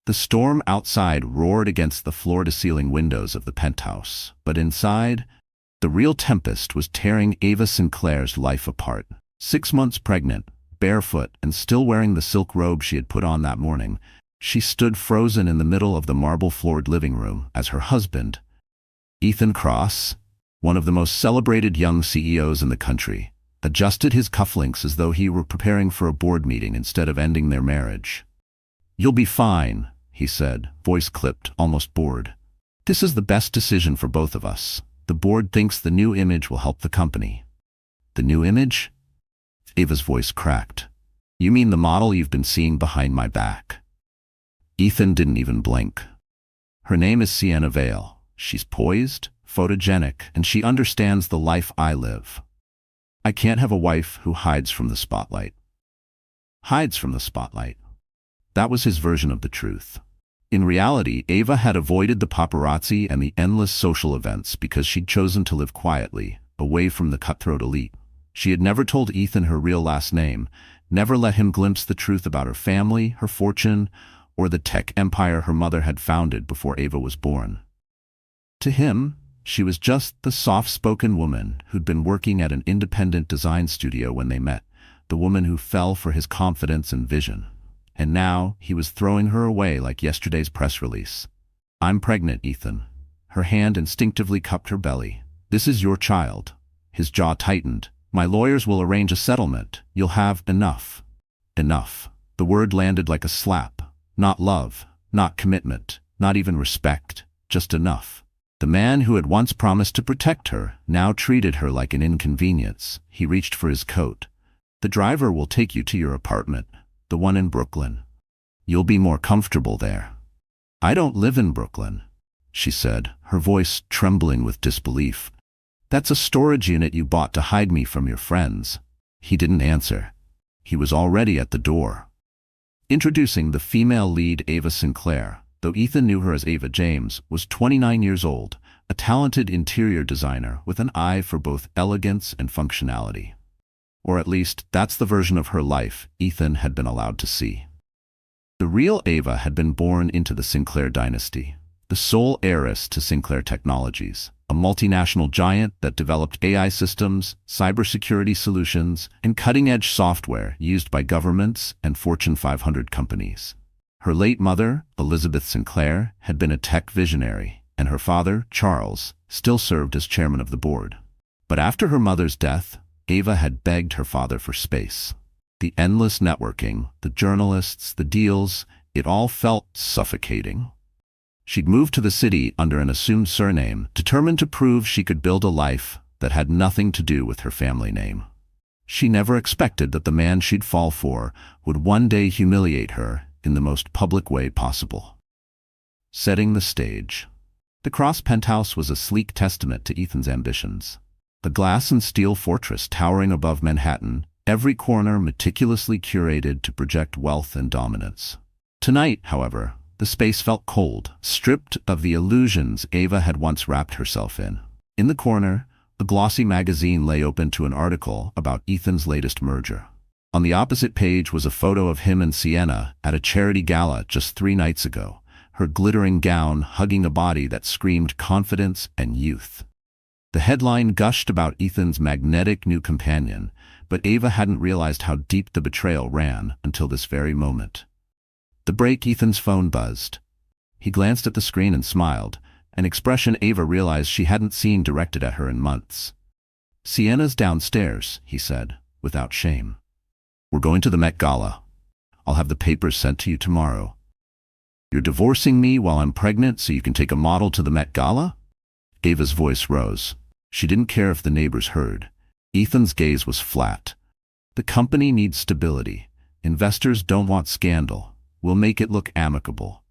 The storm outside roared against the floor-to-ceiling windows of the penthouse, but inside, the real tempest was tearing Ava Sinclair's life apart. 6 months pregnant, barefoot, and still wearing the silk robe she had put on that morning, she stood frozen in the middle of the marble-floored living room as her husband, Ethan Cross, one of the most celebrated young CEOs in the country, adjusted his cufflinks as though he were preparing for a board meeting instead of ending their marriage. "You'll be fine," he said, voice clipped, almost bored. "This is the best decision for both of us. The board thinks the new image will help the company." "The new image?" Ava's voice cracked. "You mean the model you've been seeing behind my back?" Ethan didn't even blink. "Her name is Sienna Vale. She's poised, photogenic, and she understands the life I live. I can't have a wife who hides from the spotlight." Hides from the spotlight. That was his version of the truth. In reality, Ava had avoided the paparazzi and the endless social events because she'd chosen to live quietly, away from the cutthroat elite. She had never told Ethan her real last name, never let him glimpse the truth about her family, her fortune, or the tech empire her mother had founded before Ava was born. To him, she was just the soft-spoken woman who'd been working at an independent design studio when they met, the woman who fell for his confidence and vision. And now he was throwing her away like yesterday's press release. "I'm pregnant, Ethan." Her hand instinctively cupped her belly. "This is your child." His jaw tightened. "My lawyers will arrange a settlement. You'll have enough." Enough. The word landed like a slap. Not love, not commitment, not even respect, just enough. The man who had once promised to protect her now treated her like an inconvenience. He reached for his coat. "The driver will take you to your apartment, the one in Brooklyn. You'll be more comfortable there." "I don't live in Brooklyn," she said, her voice trembling with disbelief. "That's a storage unit you bought to hide me from your friends." He didn't answer. He was already at the door. Introducing the female lead, Ava Sinclair, though Ethan knew her as Ava James, was 29 years old, a talented interior designer with an eye for both elegance and functionality. Or at least, that's the version of her life Ethan had been allowed to see. The real Ava had been born into the Sinclair dynasty, the sole heiress to Sinclair Technologies, a multinational giant that developed AI systems, cybersecurity solutions, and cutting-edge software used by governments and Fortune 500 companies. Her late mother, Elizabeth Sinclair, had been a tech visionary, and her father, Charles, still served as chairman of the board. But after her mother's death, Ava had begged her father for space. The endless networking, the journalists, the deals, it all felt suffocating. She'd moved to the city under an assumed surname, determined to prove she could build a life that had nothing to do with her family name. She never expected that the man she'd fall for would one day humiliate her in the most public way possible. Setting the stage. The Cross penthouse was a sleek testament to Ethan's ambitions. The glass and steel fortress towering above Manhattan, every corner meticulously curated to project wealth and dominance. Tonight, however, the space felt cold, stripped of the illusions Ava had once wrapped herself in. In the corner, a glossy magazine lay open to an article about Ethan's latest merger. On the opposite page was a photo of him and Sienna at a charity gala just 3 nights ago, her glittering gown hugging a body that screamed confidence and youth. The headline gushed about Ethan's magnetic new companion, but Ava hadn't realized how deep the betrayal ran until this very moment. The break, Ethan's phone buzzed. He glanced at the screen and smiled, an expression Ava realized she hadn't seen directed at her in months. "Sienna's downstairs," he said, without shame. "We're going to the Met Gala. I'll have the papers sent to you tomorrow." "You're divorcing me while I'm pregnant so you can take a model to the Met Gala?" Ava's voice rose. She didn't care if the neighbors heard. Ethan's gaze was flat. "The company needs stability. Investors don't want scandal. We'll make it look amicable."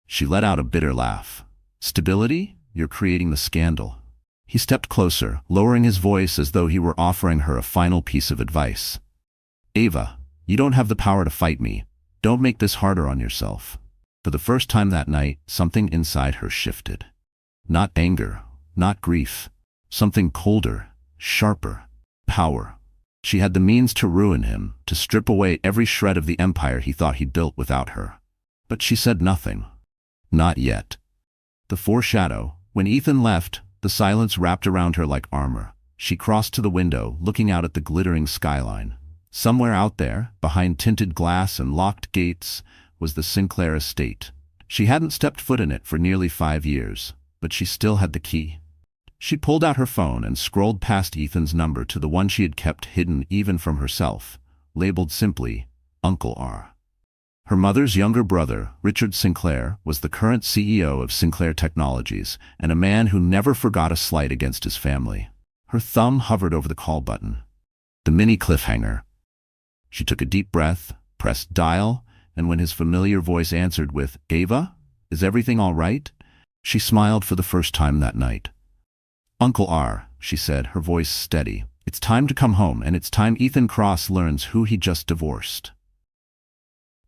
She let out a bitter laugh. "Stability? You're creating the scandal." He stepped closer, lowering his voice as though he were offering her a final piece of advice. "Ava, you don't have the power to fight me. Don't make this harder on yourself." For the first time that night, something inside her shifted. Not anger, not grief. Something colder, sharper. Power. She had the means to ruin him, to strip away every shred of the empire he thought he'd built without her. But she said nothing. Not yet. The foreshadow. When Ethan left, the silence wrapped around her like armor. She crossed to the window, looking out at the glittering skyline. Somewhere out there, behind tinted glass and locked gates, was the Sinclair estate. She hadn't stepped foot in it for nearly 5 years, but she still had the key. She pulled out her phone and scrolled past Ethan's number to the one she had kept hidden even from herself, labeled simply, Uncle R. Her mother's younger brother, Richard Sinclair, was the current CEO of Sinclair Technologies and a man who never forgot a slight against his family. Her thumb hovered over the call button. The mini cliffhanger. She took a deep breath, pressed dial, and when his familiar voice answered with, "Ava, is everything all right?" she smiled for the first time that night. "Uncle R," she said, her voice steady. "It's time to come home, and it's time Ethan Cross learns who he just divorced."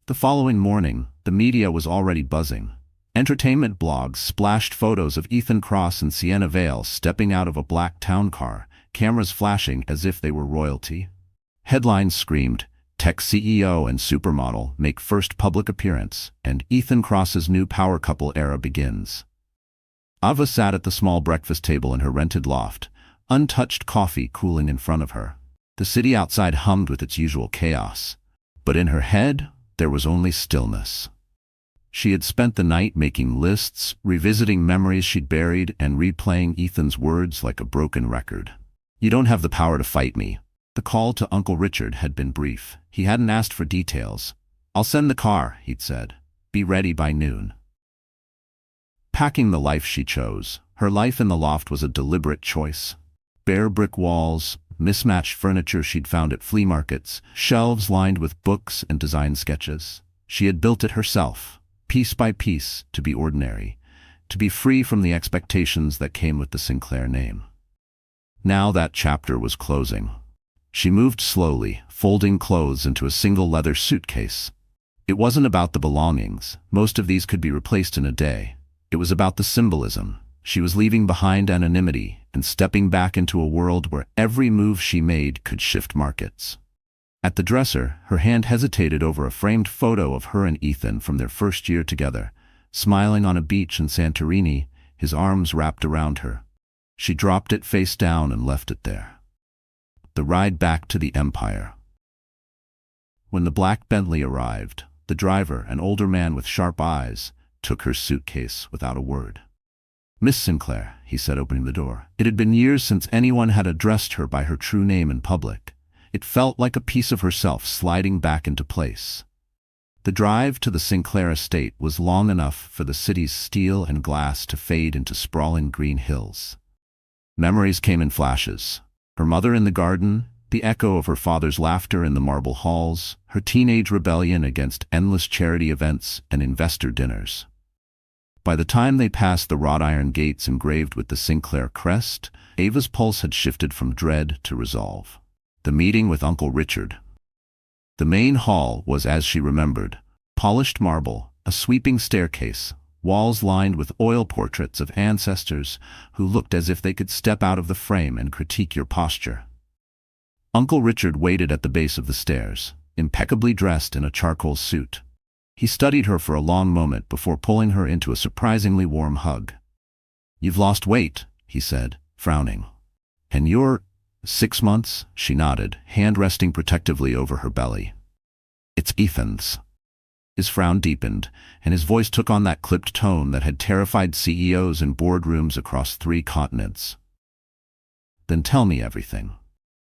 The following morning, the media was already buzzing. Entertainment blogs splashed photos of Ethan Cross and Sienna Vale stepping out of a black town car, cameras flashing as if they were royalty. Headlines screamed, "Tech CEO and supermodel make first public appearance, and Ethan Cross's new power couple era begins." Ava sat at the small breakfast table in her rented loft, untouched coffee cooling in front of her. The city outside hummed with its usual chaos, but in her head, there was only stillness. She had spent the night making lists, revisiting memories she'd buried, and replaying Ethan's words like a broken record. "You don't have the power to fight me." The call to Uncle Richard had been brief. He hadn't asked for details. "I'll send the car," he'd said. "Be ready by noon." Packing the life she chose, her life in the loft was a deliberate choice. Bare brick walls, mismatched furniture she'd found at flea markets, shelves lined with books and design sketches. She had built it herself, piece by piece, to be ordinary, to be free from the expectations that came with the Sinclair name. Now that chapter was closing. She moved slowly, folding clothes into a single leather suitcase. It wasn't about the belongings. Most of these could be replaced in a day. It was about the symbolism. She was leaving behind anonymity and stepping back into a world where every move she made could shift markets. At the dresser, her hand hesitated over a framed photo of her and Ethan from their first year together, smiling on a beach in Santorini, his arms wrapped around her. She dropped it face down and left it there. The ride back to the Empire. When the black Bentley arrived, the driver, an older man with sharp eyes, took her suitcase without a word. "Miss Sinclair," he said, opening the door. It had been years since anyone had addressed her by her true name in public. It felt like a piece of herself sliding back into place. The drive to the Sinclair estate was long enough for the city's steel and glass to fade into sprawling green hills. Memories came in flashes. Her mother in the garden, the echo of her father's laughter in the marble halls, her teenage rebellion against endless charity events and investor dinners. By the time they passed the wrought iron gates engraved with the Sinclair crest, Ava's pulse had shifted from dread to resolve. The meeting with Uncle Richard. The main hall was, as she remembered, polished marble, a sweeping staircase, walls lined with oil portraits of ancestors who looked as if they could step out of the frame and critique your posture. Uncle Richard waited at the base of the stairs, impeccably dressed in a charcoal suit. He studied her for a long moment before pulling her into a surprisingly warm hug. "You've lost weight," he said, frowning. "And you're 6 months?" She nodded, hand resting protectively over her belly. "It's Ethan's." His frown deepened, and his voice took on that clipped tone that had terrified CEOs in boardrooms across 3 continents. "Then tell me everything."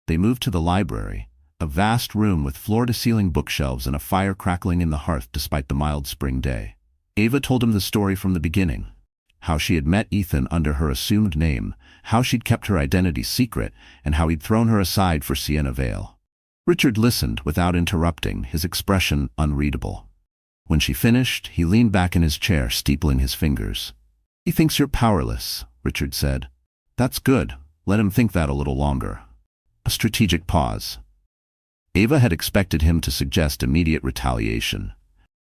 They moved to the library, a vast room with floor-to-ceiling bookshelves and a fire crackling in the hearth despite the mild spring day. Ava told him the story from the beginning. How she had met Ethan under her assumed name, how she'd kept her identity secret, and how he'd thrown her aside for Sienna Vale. Richard listened without interrupting, his expression unreadable. When she finished, he leaned back in his chair, steepling his fingers. "He thinks you're powerless," Richard said. "That's good. Let him think that a little longer." A strategic pause. Ava had expected him to suggest immediate retaliation.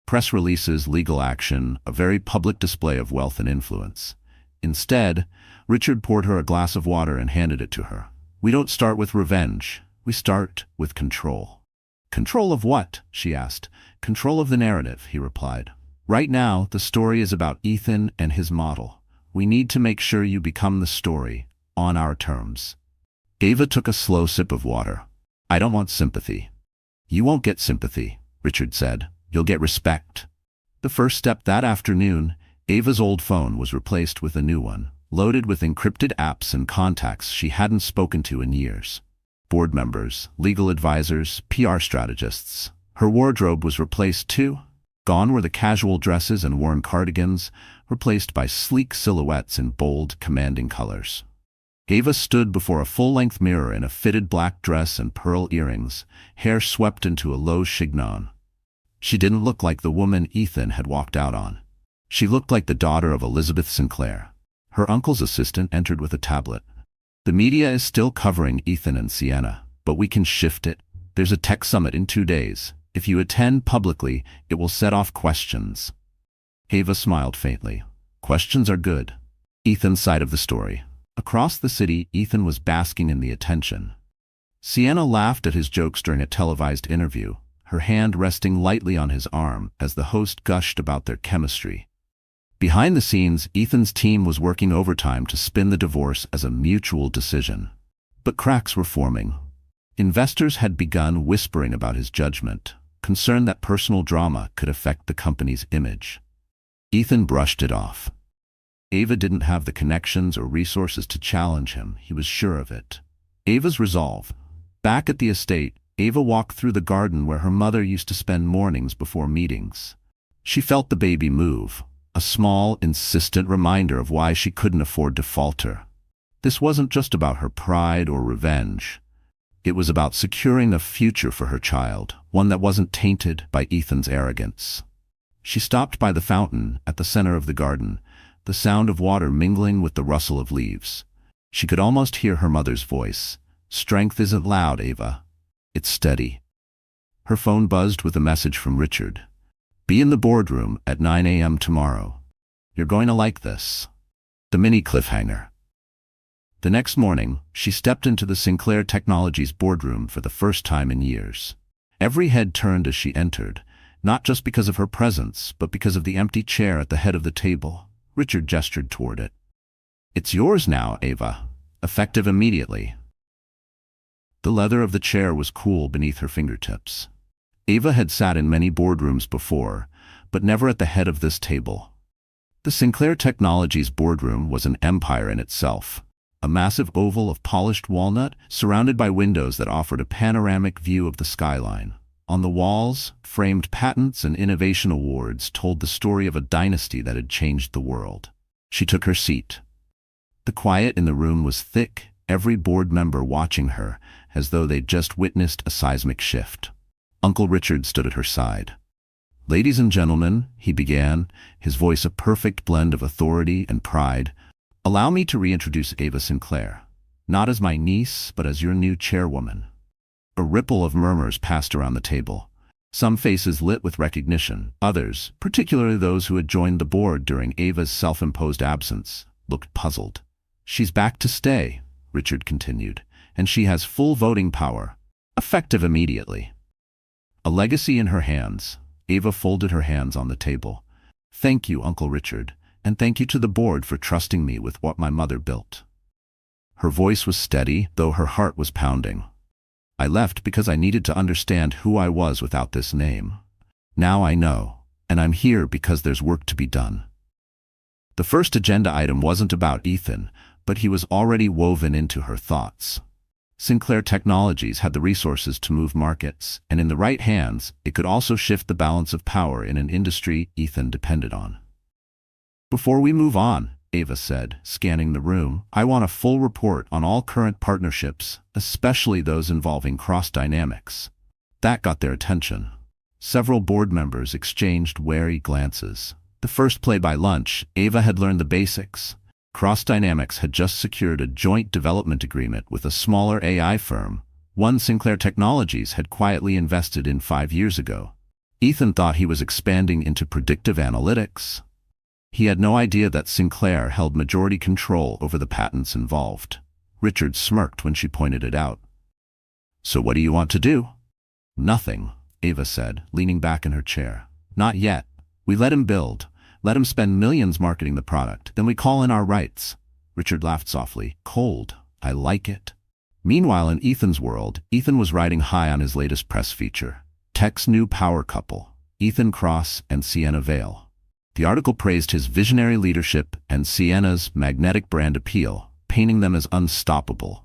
Press releases, legal action, a very public display of wealth and influence. Instead, Richard poured her a glass of water and handed it to her. "We don't start with revenge. We start with control." "Control of what?" she asked. "Control of the narrative," he replied. Right now, the story is about Ethan and his model. We need to make sure you become the story, on our terms. Ava took a slow sip of water. I don't want sympathy. You won't get sympathy, Richard said. You'll get respect. The first step that afternoon, Ava's old phone was replaced with a new one, loaded with encrypted apps and contacts she hadn't spoken to in years. Board members, legal advisors, PR strategists. Her wardrobe was replaced too. Gone were the casual dresses and worn cardigans, replaced by sleek silhouettes in bold, commanding colors. Ava stood before a full-length mirror in a fitted black dress and pearl earrings, hair swept into a low chignon. She didn't look like the woman Ethan had walked out on. She looked like the daughter of Elizabeth Sinclair. Her uncle's assistant entered with a tablet. The media is still covering Ethan and Sienna, but we can shift it. There's a tech summit in 2 days. If you attend publicly, it will set off questions. Ava smiled faintly. Questions are good. Ethan's side of the story. Across the city, Ethan was basking in the attention. Sienna laughed at his jokes during a televised interview, her hand resting lightly on his arm as the host gushed about their chemistry. Behind the scenes, Ethan's team was working overtime to spin the divorce as a mutual decision. But cracks were forming. Investors had begun whispering about his judgment, concerned that personal drama could affect the company's image. Ethan brushed it off. Ava didn't have the connections or resources to challenge him, he was sure of it. Ava's resolve. Back at the estate, Ava walked through the garden where her mother used to spend mornings before meetings. She felt the baby move, a small, insistent reminder of why she couldn't afford to falter. This wasn't just about her pride or revenge. It was about securing a future for her child, one that wasn't tainted by Ethan's arrogance. She stopped by the fountain at the center of the garden, the sound of water mingling with the rustle of leaves. She could almost hear her mother's voice. Strength isn't loud, Ava. It's steady. Her phone buzzed with a message from Richard. Be in the boardroom at 9 a.m. tomorrow. You're going to like this. The mini cliffhanger. The next morning, she stepped into the Sinclair Technologies boardroom for the first time in years. Every head turned as she entered, not just because of her presence, but because of the empty chair at the head of the table. Richard gestured toward it. It's yours now, Ava. Effective immediately. The leather of the chair was cool beneath her fingertips. Ava had sat in many boardrooms before, but never at the head of this table. The Sinclair Technologies boardroom was an empire in itself. A massive oval of polished walnut surrounded by windows that offered a panoramic view of the skyline. On the walls, framed patents and innovation awards told the story of a dynasty that had changed the world. She took her seat. The quiet in the room was thick, every board member watching her, as though they'd just witnessed a seismic shift. Uncle Richard stood at her side. Ladies and gentlemen, he began, his voice a perfect blend of authority and pride, allow me to reintroduce Ava Sinclair, not as my niece, but as your new chairwoman. A ripple of murmurs passed around the table. Some faces lit with recognition, others, particularly those who had joined the board during Ava's self-imposed absence, looked puzzled. She's back to stay, Richard continued, and she has full voting power, effective immediately. A legacy in her hands, Ava folded her hands on the table. Thank you, Uncle Richard, and thank you to the board for trusting me with what my mother built. Her voice was steady, though her heart was pounding. I left because I needed to understand who I was without this name. Now I know, and I'm here because there's work to be done. The first agenda item wasn't about Ethan, but he was already woven into her thoughts. Sinclair Technologies had the resources to move markets, and in the right hands, it could also shift the balance of power in an industry Ethan depended on. Before we move on, Ava said, scanning the room, I want a full report on all current partnerships, especially those involving cross-dynamics. That got their attention. Several board members exchanged wary glances. The first play by lunch, Ava had learned the basics. Cross-Dynamics had just secured a joint development agreement with a smaller AI firm, one Sinclair Technologies had quietly invested in 5 years ago. Ethan thought he was expanding into predictive analytics. He had no idea that Sinclair held majority control over the patents involved. Richard smirked when she pointed it out. So what do you want to do? Nothing, Ava said, leaning back in her chair. Not yet. We let him build, let him spend millions marketing the product, then we call in our rights. Richard laughed softly. Cold. I like it. Meanwhile, in Ethan's world, Ethan was riding high on his latest press feature. Tech's new power couple, Ethan Kross and Sienna Vale. The article praised his visionary leadership and Sienna's magnetic brand appeal, painting them as unstoppable.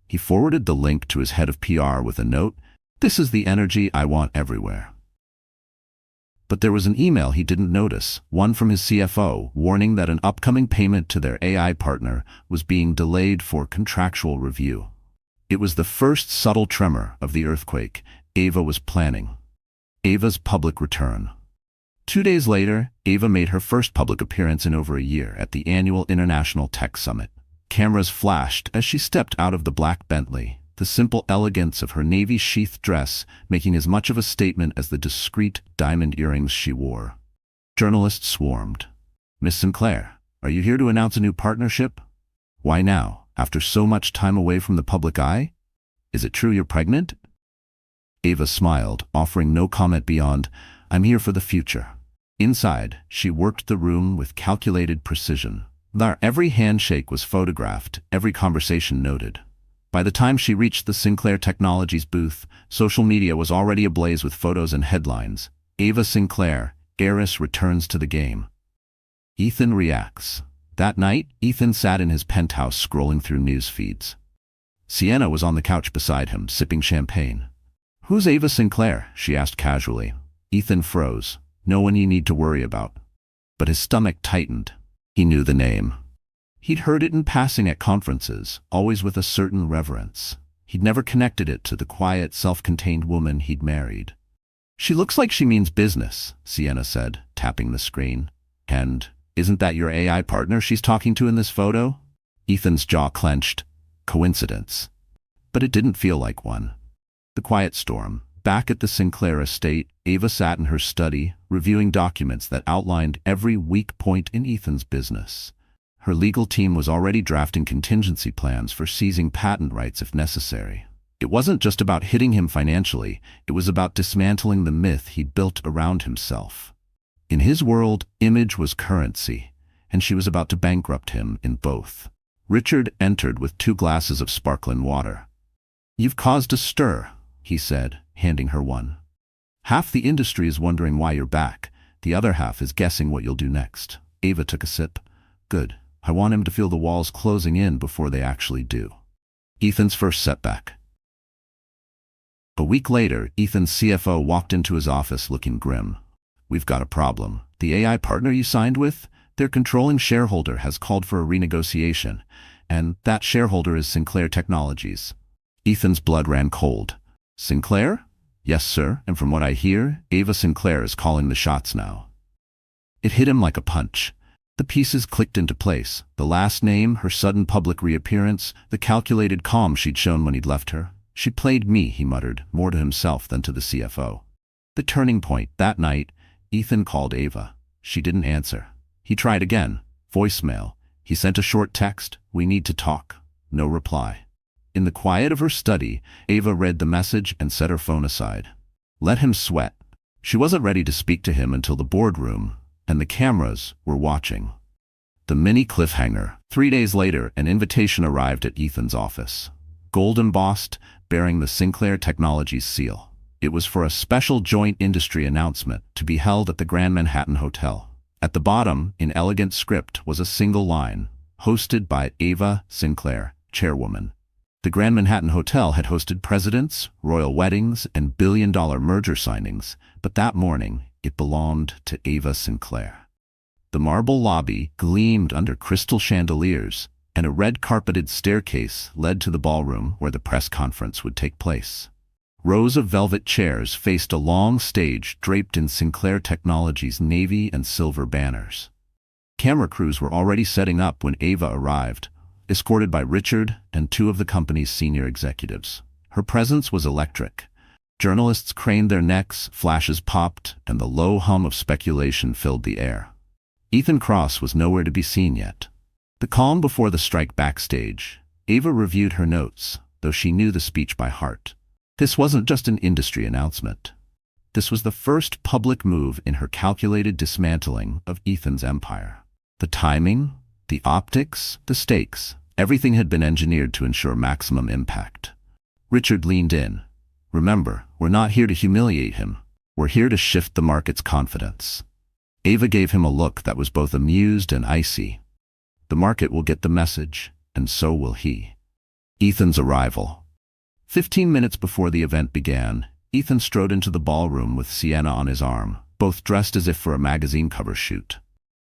He forwarded the link to his head of PR with a note, "This is the energy I want everywhere." But there was an email he didn't notice, one from his CFO, warning that an upcoming payment to their AI partner was being delayed for contractual review. It was the first subtle tremor of the earthquake Ava was planning. Ava's public return. 2 days later, Ava made her first public appearance in over a year at the annual International Tech Summit. Cameras flashed as she stepped out of the black Bentley, the simple elegance of her navy-sheathed dress making as much of a statement as the discreet diamond earrings she wore. Journalists swarmed. "Miss Sinclair, are you here to announce a new partnership? Why now, after so much time away from the public eye? Is it true you're pregnant?" Ava smiled, offering no comment beyond, "I'm here for the future." Inside, she worked the room with calculated precision. Every handshake was photographed, every conversation noted. By the time she reached the Sinclair Technologies booth, social media was already ablaze with photos and headlines. Ava Sinclair, Heiress returns to the game. Ethan reacts. That night, Ethan sat in his penthouse scrolling through news feeds. Sienna was on the couch beside him, sipping champagne. "Who's Ava Sinclair?" she asked casually. Ethan froze. "No one you need to worry about." But his stomach tightened. He knew the name. He'd heard it in passing at conferences, always with a certain reverence. He'd never connected it to the quiet, self-contained woman he'd married. "She looks like she means business," Sienna said, tapping the screen. "And isn't that your AI partner she's talking to in this photo?" Ethan's jaw clenched. Coincidence. But it didn't feel like one. The quiet storm. Back at the Sinclair estate, Ava sat in her study, reviewing documents that outlined every weak point in Ethan's business. Her legal team was already drafting contingency plans for seizing patent rights if necessary. It wasn't just about hitting him financially, it was about dismantling the myth he'd built around himself. In his world, image was currency, and she was about to bankrupt him in both. Richard entered with 2 glasses of sparkling water. "You've caused a stir," he said, handing her one. "Half the industry is wondering why you're back, the other half is guessing what you'll do next." Ava took a sip. "Good. I want him to feel the walls closing in before they actually do." Ethan's first setback. A week later, Ethan's CFO walked into his office looking grim. "We've got a problem. The AI partner you signed with, their controlling shareholder has called for a renegotiation, and that shareholder is Sinclair Technologies." Ethan's blood ran cold. "Sinclair?" "Yes, sir, and from what I hear, Ava Sinclair is calling the shots now." It hit him like a punch. The pieces clicked into place. The last name, her sudden public reappearance, the calculated calm she'd shown when he'd left her. "She played me," he muttered, more to himself than to the CFO. The turning point. That night, Ethan called Ava. She didn't answer. He tried again. Voicemail. He sent a short text, "We need to talk." No reply. In the quiet of her study, Ava read the message and set her phone aside. Let him sweat. She wasn't ready to speak to him until the boardroom, and the cameras were watching. The mini cliffhanger. 3 days later, an invitation arrived at Ethan's office. Gold embossed, bearing the Sinclair Technologies seal. It was for a special joint industry announcement to be held at the Grand Manhattan Hotel. At the bottom, in elegant script, was a single line, "Hosted by Ava Sinclair, Chairwoman." The Grand Manhattan Hotel had hosted presidents, royal weddings, and billion-dollar merger signings, but that morning it belonged to Ava Sinclair. The marble lobby gleamed under crystal chandeliers, and a red-carpeted staircase led to the ballroom where the press conference would take place. Rows of velvet chairs faced a long stage draped in Sinclair Technologies' navy and silver banners. Camera crews were already setting up when Ava arrived, escorted by Richard and 2 of the company's senior executives. Her presence was electric. Journalists craned their necks, flashes popped, and the low hum of speculation filled the air. Ethan Kross was nowhere to be seen yet. The calm before the strike backstage. Ava reviewed her notes, though she knew the speech by heart. This wasn't just an industry announcement. This was the first public move in her calculated dismantling of Ethan's empire. The timing, the optics, the stakes, everything had been engineered to ensure maximum impact. Richard leaned in. Remember, we're not here to humiliate him. We're here to shift the market's confidence. Ava gave him a look that was both amused and icy. The market will get the message, and so will he. Ethan's arrival. 15 minutes before the event began, Ethan strode into the ballroom with Sienna on his arm, both dressed as if for a magazine cover shoot.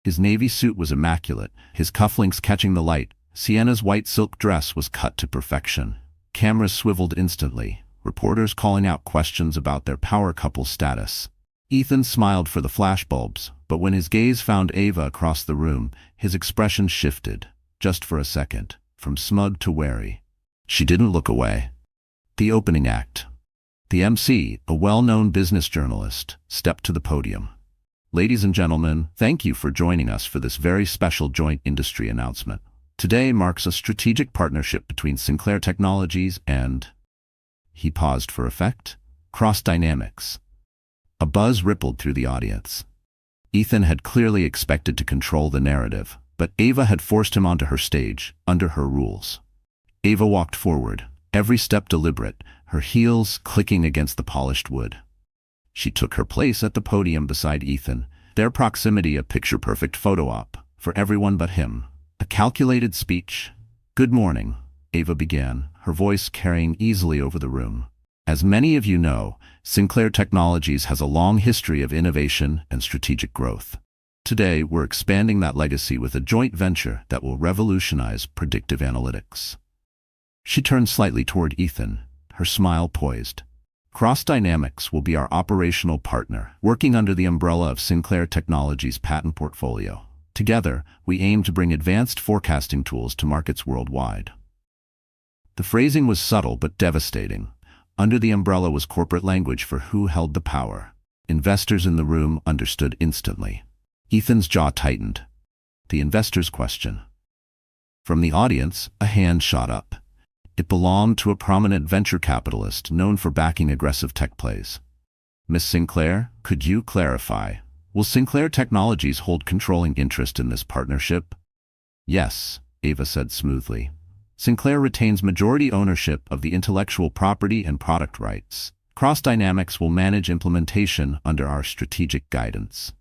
His navy suit was immaculate, his cufflinks catching the light. Sienna's white silk dress was cut to perfection. Cameras swiveled instantly, reporters calling out questions about their power couple status. Ethan smiled for the flashbulbs, but when his gaze found Ava across the room, his expression shifted, just for a second, from smug to wary. She didn't look away. The opening act. The MC, a well-known business journalist, stepped to the podium. Ladies and gentlemen, thank you for joining us for this very special joint industry announcement. Today marks a strategic partnership between Sinclair Technologies and... He paused for effect. Cross Dynamics. A buzz rippled through the audience. Ethan had clearly expected to control the narrative, but Ava had forced him onto her stage, under her rules. Ava walked forward, every step deliberate, her heels clicking against the polished wood. She took her place at the podium beside Ethan, their proximity a picture-perfect photo op, for everyone but him. A calculated speech. "Good morning," Ava began, her voice carrying easily over the room. "As many of you know, Sinclair Technologies has a long history of innovation and strategic growth. Today, we're expanding that legacy with a joint venture that will revolutionize predictive analytics." She turned slightly toward Ethan, her smile poised. "Cross Dynamics will be our operational partner, working under the umbrella of Sinclair Technologies' patent portfolio. Together, we aim to bring advanced forecasting tools to markets worldwide." The phrasing was subtle but devastating. Under the umbrella was corporate language for who held the power. Investors in the room understood instantly. Ethan's jaw tightened. The investor's question. From the audience, a hand shot up. It belonged to a prominent venture capitalist known for backing aggressive tech plays. "Miss Sinclair, could you clarify? Will Sinclair Technologies hold controlling interest in this partnership?" "Yes," Ava said smoothly. "Sinclair retains majority ownership of the intellectual property and product rights. Cross Dynamics will manage implementation under our strategic guidance."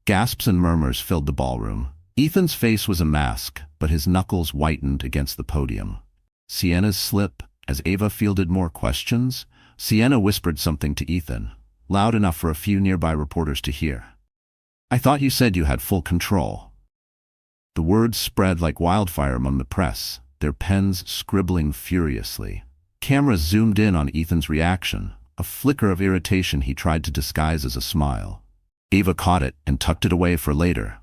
Gasps and murmurs filled the ballroom. Ethan's face was a mask, but his knuckles whitened against the podium. Sienna's slip, as Ava fielded more questions. Sienna whispered something to Ethan, loud enough for a few nearby reporters to hear. "I thought you said you had full control." The words spread like wildfire among the press, their pens scribbling furiously. Cameras zoomed in on Ethan's reaction, a flicker of irritation he tried to disguise as a smile. Ava caught it and tucked it away for later.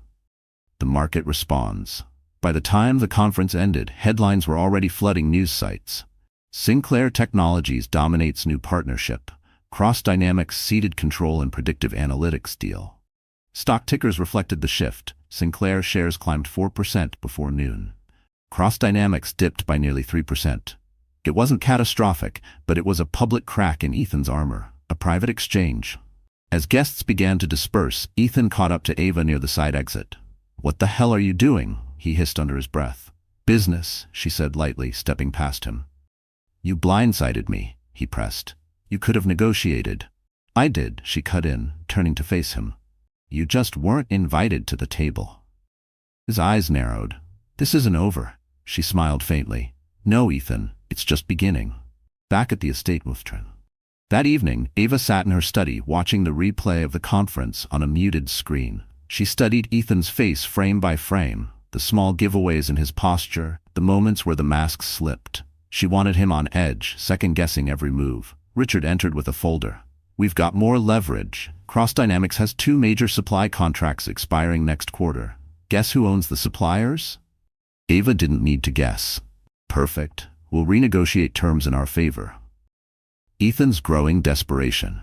The market responds. By the time the conference ended, headlines were already flooding news sites. Sinclair Technologies dominates new partnership. Cross Dynamics ceded control in predictive analytics deal. Stock tickers reflected the shift. Sinclair shares climbed 4% before noon. Cross Dynamics dipped by nearly 3%. It wasn't catastrophic, but it was a public crack in Ethan's armor, a private exchange. As guests began to disperse, Ethan caught up to Ava near the side exit. "What the hell are you doing?" he hissed under his breath. "Business," she said lightly, stepping past him. "You blindsided me," he pressed. "You could have negotiated." "I did," she cut in, turning to face him. "You just weren't invited to the table." His eyes narrowed. "This isn't over," she smiled faintly. "No, Ethan, it's just beginning." Back at the estate Muftran. That evening, Ava sat in her study watching the replay of the conference on a muted screen. She studied Ethan's face frame by frame, the small giveaways in his posture, the moments where the mask slipped. She wanted him on edge, second-guessing every move. Richard entered with a folder. "We've got more leverage. Cross Dynamics has 2 major supply contracts expiring next quarter. Guess who owns the suppliers?" Ava didn't need to guess. "Perfect. We'll renegotiate terms in our favor." Ethan's growing desperation.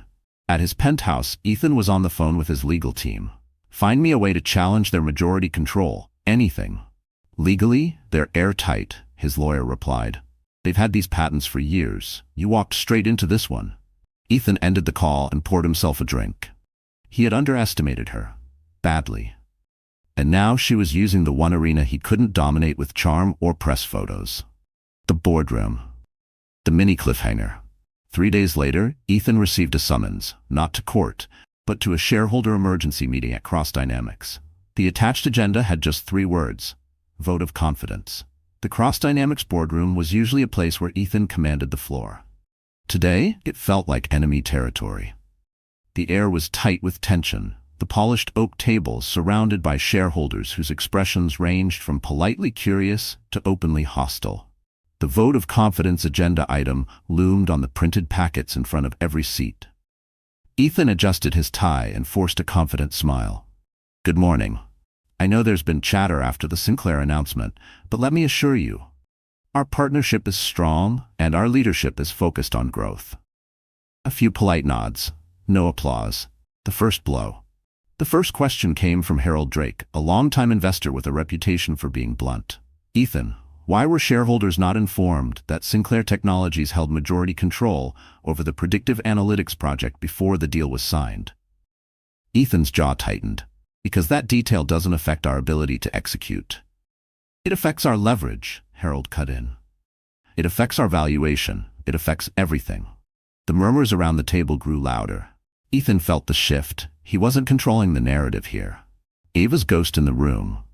At his penthouse, Ethan was on the phone with his legal team. "Find me a way to challenge their majority control. Anything." "Legally, they're airtight," his lawyer replied. "They've had these patents for years. You walked straight into this one." Ethan ended the call and poured himself a drink. He had underestimated her. Badly. And now she was using the one arena he couldn't dominate with charm or press photos. The boardroom. The mini cliffhanger. 3 days later, Ethan received a summons, not to court, but to a shareholder emergency meeting at Cross Dynamics. The attached agenda had just 3 words: vote of confidence. The Cross Dynamics boardroom was usually a place where Ethan commanded the floor. Today, it felt like enemy territory. The air was tight with tension, the polished oak tables surrounded by shareholders whose expressions ranged from politely curious to openly hostile. The vote of confidence agenda item loomed on the printed packets in front of every seat. Ethan adjusted his tie and forced a confident smile. "Good morning. I know there's been chatter after the Sinclair announcement, but let me assure you, our partnership is strong and our leadership is focused on growth." A few polite nods. No applause. The first blow. The first question came from Harold Drake, a longtime investor with a reputation for being blunt. "Ethan, why were shareholders not informed that Sinclair Technologies held majority control over the predictive analytics project before the deal was signed?" Ethan's jaw tightened. "Because that detail doesn't affect our ability to execute." "It affects our leverage," Harold cut in. "It affects our valuation. It affects everything." The murmurs around the table grew louder. Ethan felt the shift. He wasn't controlling the narrative here. Ava's ghost in the room.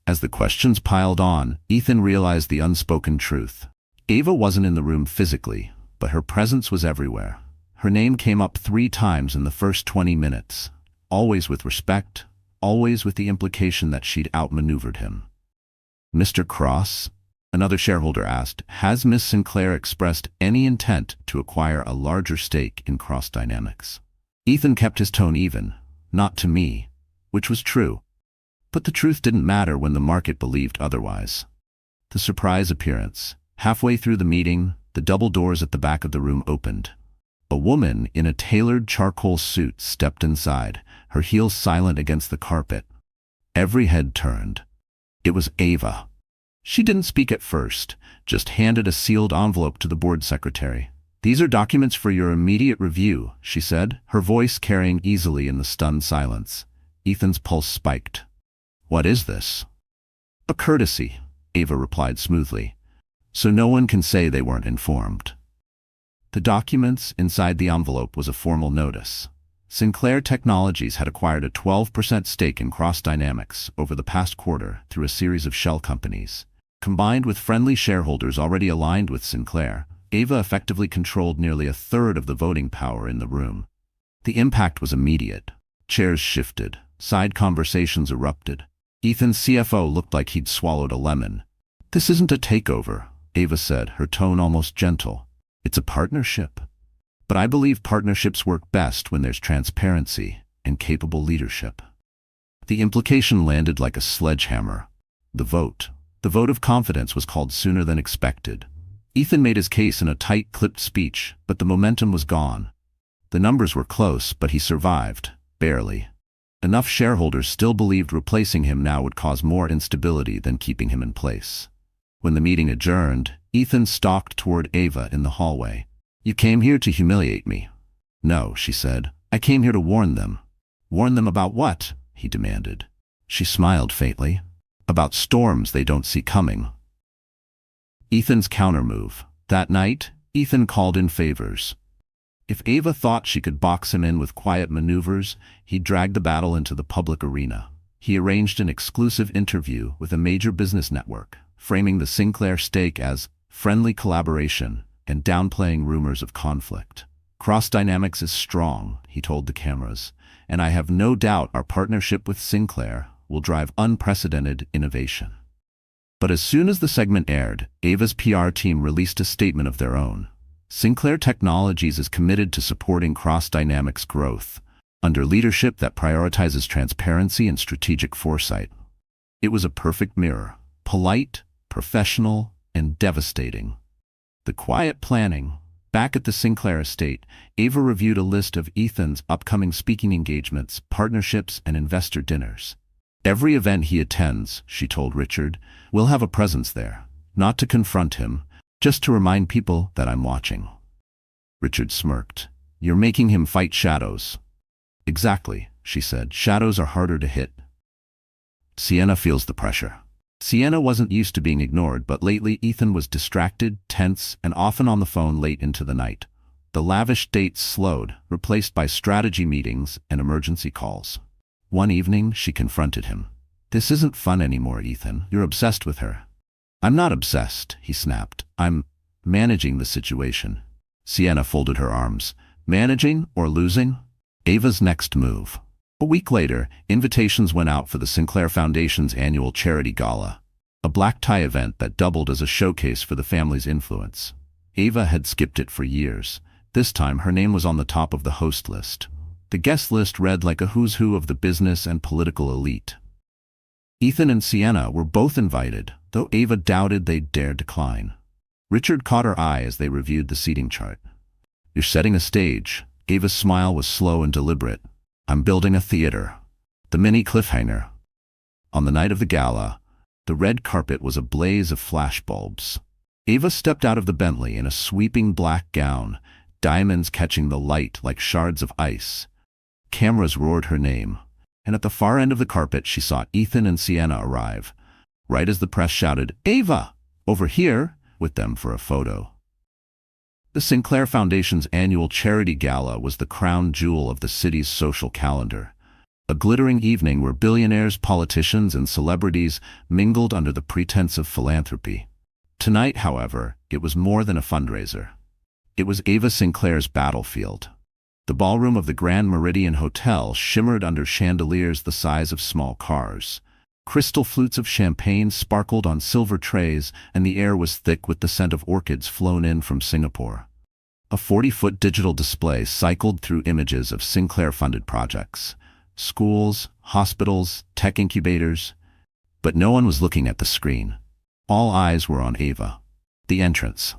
As the questions piled on, Ethan realized the unspoken truth. Ava wasn't in the room physically, but her presence was everywhere. Her name came up 3 times in the first 20 minutes, always with respect, always with the implication that she'd outmaneuvered him. "Mr. Cross?" another shareholder asked. "Has Miss Sinclair expressed any intent to acquire a larger stake in Cross Dynamics?" Ethan kept his tone even. "Not to me," which was true. But the truth didn't matter when the market believed otherwise. The surprise appearance. Halfway through the meeting, the double doors at the back of the room opened. A woman in a tailored charcoal suit stepped inside, her heels silent against the carpet. Every head turned. It was Ava. She didn't speak at first, just handed a sealed envelope to the board secretary. "These are documents for your immediate review," she said, her voice carrying easily in the stunned silence. Ethan's pulse spiked. "What is this?" "A courtesy," Ava replied smoothly, "so no one can say they weren't informed." The documents inside the envelope was a formal notice. Sinclair Technologies had acquired a 12% stake in Cross Dynamics over the past quarter through a series of shell companies. Combined with friendly shareholders already aligned with Sinclair, Ava effectively controlled nearly 1/3 of the voting power in the room. The impact was immediate. Chairs shifted. Side conversations erupted. Ethan's CFO looked like he'd swallowed a lemon. "This isn't a takeover," Ava said, her tone almost gentle. "It's a partnership. But I believe partnerships work best when there's transparency and capable leadership." The implication landed like a sledgehammer. The vote of confidence was called sooner than expected. Ethan made his case in a tight, clipped speech, but the momentum was gone. The numbers were close, but he survived, barely. Enough shareholders still believed replacing him now would cause more instability than keeping him in place. When the meeting adjourned, Ethan stalked toward Ava in the hallway. "You came here to humiliate me." "No," she said. "I came here to warn them." "Warn them about what?" he demanded. She smiled faintly. "About storms they don't see coming." Ethan's countermove. That night, Ethan called in favors. If Ava thought she could box him in with quiet maneuvers, he dragged the battle into the public arena. He arranged an exclusive interview with a major business network, framing the Sinclair stake as friendly collaboration and downplaying rumors of conflict. "Cross Dynamics is strong," he told the cameras, "and I have no doubt our partnership with Sinclair will drive unprecedented innovation." But as soon as the segment aired, Ava's PR team released a statement of their own. Sinclair Technologies is committed to supporting Cross Dynamics' growth, under leadership that prioritizes transparency and strategic foresight. It was a perfect mirror, polite, professional, and devastating. The quiet planning. Back at the Sinclair estate, Ava reviewed a list of Ethan's upcoming speaking engagements, partnerships, and investor dinners. "Every event he attends," she told Richard, "will have a presence there, not to confront him, just to remind people that I'm watching." Richard smirked. You're making him fight shadows. Exactly, she said. Shadows are harder to hit. Sienna feels the pressure. Sienna wasn't used to being ignored, but lately Ethan was distracted, tense, and often on the phone late into the night. The lavish dates slowed, replaced by strategy meetings and emergency calls. One evening, she confronted him. This isn't fun anymore, Ethan. You're obsessed with her. I'm not obsessed, he snapped. I'm managing the situation. Sienna folded her arms. Managing or losing? Ava's next move. A week later, invitations went out for the Sinclair Foundation's annual charity gala, a black tie event that doubled as a showcase for the family's influence. Ava had skipped it for years. This time, her name was on the top of the host list. The guest list read like a who's who of the business and political elite. Ethan and Sienna were both invited, though Ava doubted they'd dare decline. Richard caught her eye as they reviewed the seating chart. You're setting a stage. Ava's smile was slow and deliberate. I'm building a theater. The mini cliffhanger. On the night of the gala, the red carpet was a blaze of flashbulbs. Ava stepped out of the Bentley in a sweeping black gown, diamonds catching the light like shards of ice. Cameras roared her name, and at the far end of the carpet she saw Ethan and Sienna arrive, right as the press shouted, "Ava! Over here!" with them for a photo. The Sinclair Foundation's annual charity gala was the crown jewel of the city's social calendar, a glittering evening where billionaires, politicians, and celebrities mingled under the pretense of philanthropy. Tonight, however, it was more than a fundraiser. It was Ava Sinclair's battlefield. The ballroom of the Grand Meridian Hotel shimmered under chandeliers the size of small cars. Crystal flutes of champagne sparkled on silver trays, and the air was thick with the scent of orchids flown in from Singapore. A 40-foot digital display cycled through images of Sinclair-funded projects, schools, hospitals, tech incubators. But no one was looking at the screen. All eyes were on Ava. The entrance.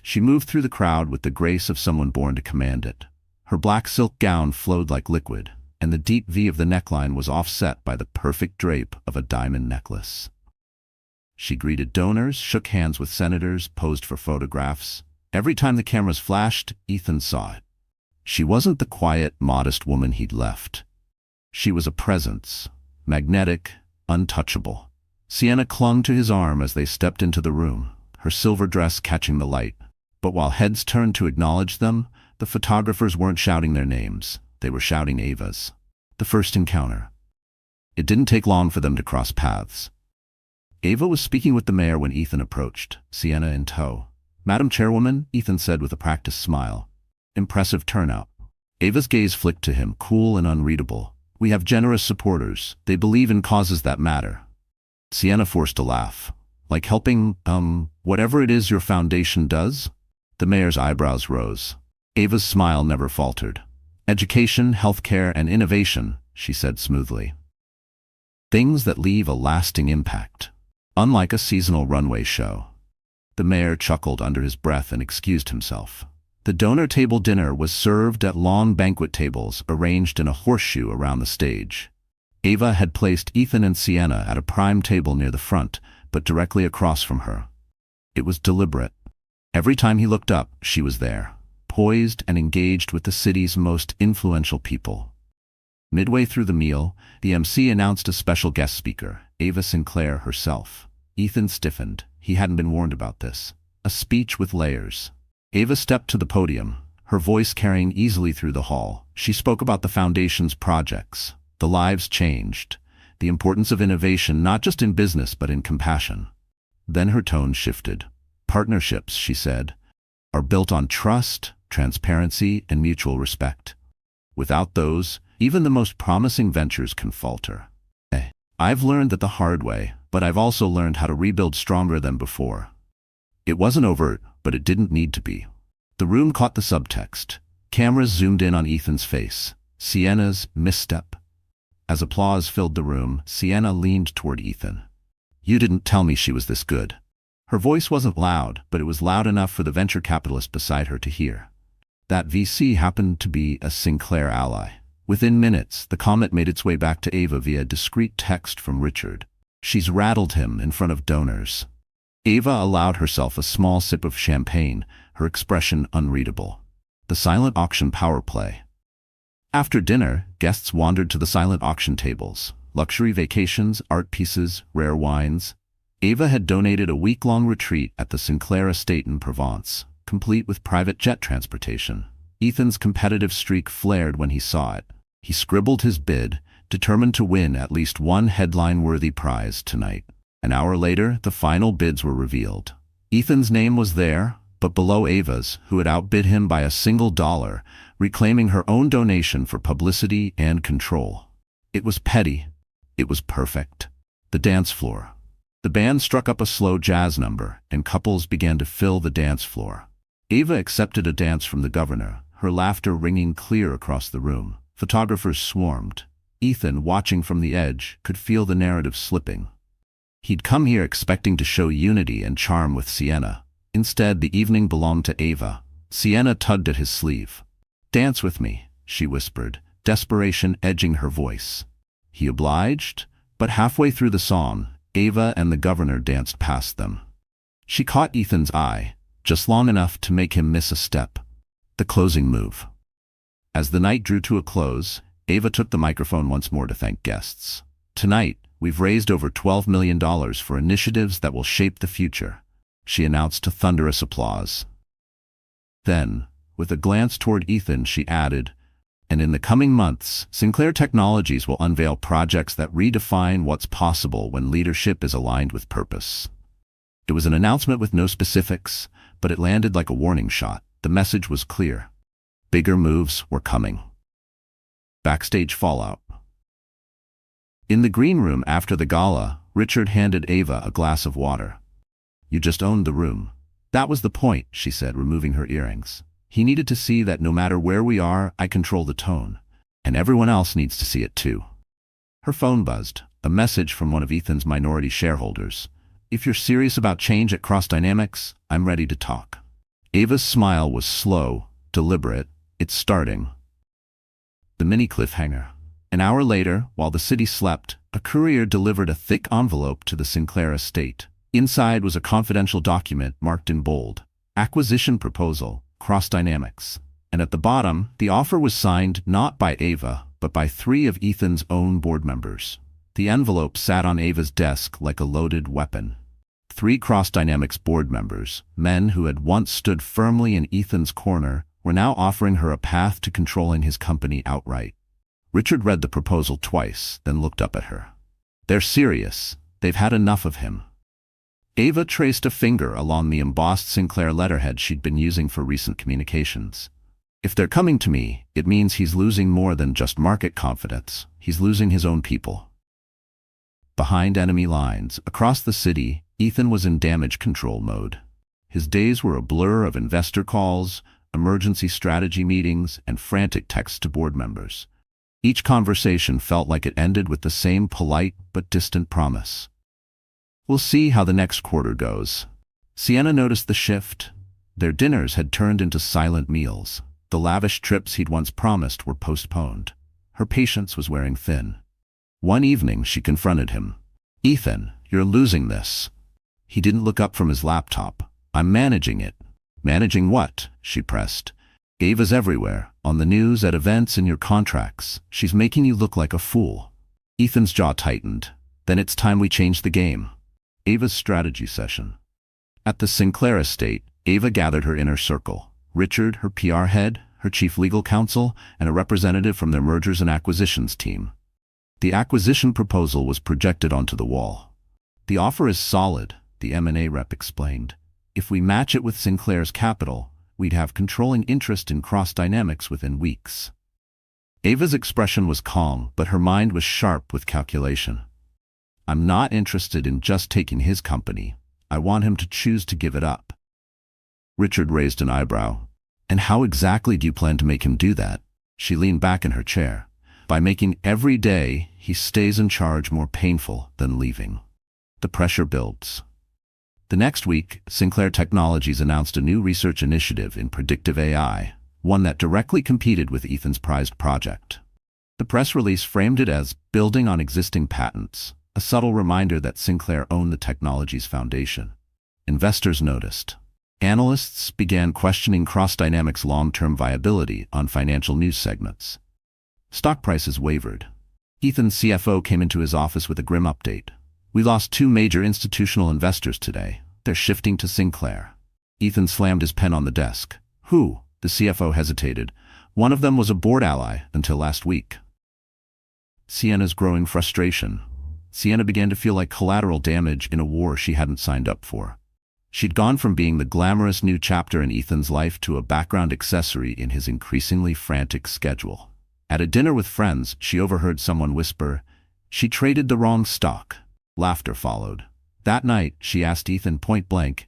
She moved through the crowd with the grace of someone born to command it. Her black silk gown flowed like liquid, and the deep V of the neckline was offset by the perfect drape of a diamond necklace. She greeted donors, shook hands with senators, posed for photographs. Every time the cameras flashed, Ethan saw it. She wasn't the quiet, modest woman he'd left. She was a presence, magnetic, untouchable. Sienna clung to his arm as they stepped into the room, her silver dress catching the light. But while heads turned to acknowledge them, the photographers weren't shouting their names. They were shouting Ava's. The first encounter. It didn't take long for them to cross paths. Ava was speaking with the mayor when Ethan approached, Sienna in tow. "Madam Chairwoman," Ethan said with a practiced smile. Impressive turnout. Ava's gaze flicked to him, cool and unreadable. "We have generous supporters. They believe in causes that matter." Sienna forced a laugh. "Like helping, whatever it is your foundation does?" The mayor's eyebrows rose. Ava's smile never faltered. "Education, healthcare, and innovation," she said smoothly. "Things that leave a lasting impact. Unlike a seasonal runway show." The mayor chuckled under his breath and excused himself. The donor table dinner was served at long banquet tables arranged in a horseshoe around the stage. Ava had placed Ethan and Sienna at a prime table near the front, but directly across from her. It was deliberate. Every time he looked up, she was there, poised and engaged with the city's most influential people. Midway through the meal, the MC announced a special guest speaker, Ava Sinclair herself. Ethan stiffened. He hadn't been warned about this. A speech with layers. Ava stepped to the podium, her voice carrying easily through the hall. She spoke about the foundation's projects. The lives changed. The importance of innovation, not just in business but in compassion. Then her tone shifted. "Partnerships," she said, "are built on trust, transparency, and mutual respect. Without those, even the most promising ventures can falter. I've learned that the hard way, but I've also learned how to rebuild stronger than before." It wasn't overt, but it didn't need to be. The room caught the subtext. Cameras zoomed in on Ethan's face. Sienna's misstep. As applause filled the room, Sienna leaned toward Ethan. "You didn't tell me she was this good." Her voice wasn't loud, but it was loud enough for the venture capitalist beside her to hear. That VC happened to be a Sinclair ally. Within minutes, the comment made its way back to Ava via discreet text from Richard. "She's rattled him in front of donors." Ava allowed herself a small sip of champagne, her expression unreadable. the silent auction power play. After dinner, guests wandered to the silent auction tables. Luxury vacations, art pieces, rare wines. Ava had donated a week-long retreat at the Sinclair estate in Provence, complete with private jet transportation. Ethan's competitive streak flared when he saw it. He scribbled his bid, determined to win at least one headline-worthy prize tonight. An hour later, the final bids were revealed. Ethan's name was there, but below Ava's, who had outbid him by $1, reclaiming her own donation for publicity and control. It was petty. It was perfect. The dance floor. The band struck up a slow jazz number, and couples began to fill the dance floor. Ava accepted a dance from the governor, her laughter ringing clear across the room. Photographers swarmed. Ethan, watching from the edge, could feel the narrative slipping. He'd come here expecting to show unity and charm with Sienna. Instead, the evening belonged to Ava. Sienna tugged at his sleeve. "Dance with me," she whispered, desperation edging her voice. He obliged, but halfway through the song, Ava and the governor danced past them. She caught Ethan's eye, just long enough to make him miss a step. The closing move. As the night drew to a close, Ava took the microphone once more to thank guests. "Tonight, we've raised over $12 million for initiatives that will shape the future," she announced to thunderous applause. Then, with a glance toward Ethan, she added, "And in the coming months, Sinclair Technologies will unveil projects that redefine what's possible when leadership is aligned with purpose." It was an announcement with no specifics, but it landed like a warning shot. The message was clear. Bigger moves were coming. Backstage fallout. In the green room after the gala, Richard handed Ava a glass of water. "You just owned the room." "That was the point," she said, removing her earrings. "He needed to see that no matter where we are, I control the tone. And everyone else needs to see it too." Her phone buzzed, a message from one of Ethan's minority shareholders. "If you're serious about change at Cross Dynamics, I'm ready to talk." Ava's smile was slow, deliberate. "It's starting." The mini cliffhanger. An hour later, while the city slept, a courier delivered a thick envelope to the Sinclair estate. Inside was a confidential document marked in bold, "Acquisition Proposal, Cross Dynamics." And at the bottom, the offer was signed not by Ava, but by 3 of Ethan's own board members. The envelope sat on Ava's desk like a loaded weapon. 3 Cross Dynamics board members, men who had once stood firmly in Ethan's corner, were now offering her a path to controlling his company outright. Richard read the proposal twice, then looked up at her. "They're serious. They've had enough of him." Ava traced a finger along the embossed Sinclair letterhead she'd been using for recent communications. "If they're coming to me, it means he's losing more than just market confidence. He's losing his own people." Behind enemy lines, across the city, Ethan was in damage control mode. His days were a blur of investor calls, emergency strategy meetings, and frantic texts to board members. Each conversation felt like it ended with the same polite but distant promise. "We'll see how the next quarter goes." Sienna noticed the shift. Their dinners had turned into silent meals. The lavish trips he'd once promised were postponed. Her patience was wearing thin. One evening, she confronted him. "Ethan, you're losing this." He didn't look up from his laptop. "I'm managing it." "Managing what?" she pressed. "Ava's everywhere, on the news, at events, in your contracts. She's making you look like a fool." Ethan's jaw tightened. "Then it's time we change the game." Ava's strategy session. At the Sinclair estate, Ava gathered her inner circle. Richard, her PR head, her chief legal counsel, and a representative from their mergers and acquisitions team. The acquisition proposal was projected onto the wall. "The offer is solid," the M&A rep explained. "If we match it with Sinclair's capital, we'd have controlling interest in Cross Dynamics within weeks." Ava's expression was calm, but her mind was sharp with calculation. "I'm not interested in just taking his company. I want him to choose to give it up." Richard raised an eyebrow. "And how exactly do you plan to make him do that?" She leaned back in her chair. "By making every day he stays in charge more painful than leaving." The pressure builds. The next week, Sinclair Technologies announced a new research initiative in predictive AI, one that directly competed with Ethan's prized project. The press release framed it as building on existing patents, a subtle reminder that Sinclair owned the technology's foundation. Investors noticed. Analysts began questioning Cross-Dynamics' long-term viability on financial news segments. Stock prices wavered. Ethan's CFO came into his office with a grim update. "We lost 2 major institutional investors today. They're shifting to Sinclair." Ethan slammed his pen on the desk. "Who?" The CFO hesitated. "One of them was a board ally until last week." Sienna's growing frustration. Sienna began to feel like collateral damage in a war she hadn't signed up for. She'd gone from being the glamorous new chapter in Ethan's life to a background accessory in his increasingly frantic schedule. At a dinner with friends, she overheard someone whisper, "She traded the wrong stock." Laughter followed. That night, she asked Ethan point blank,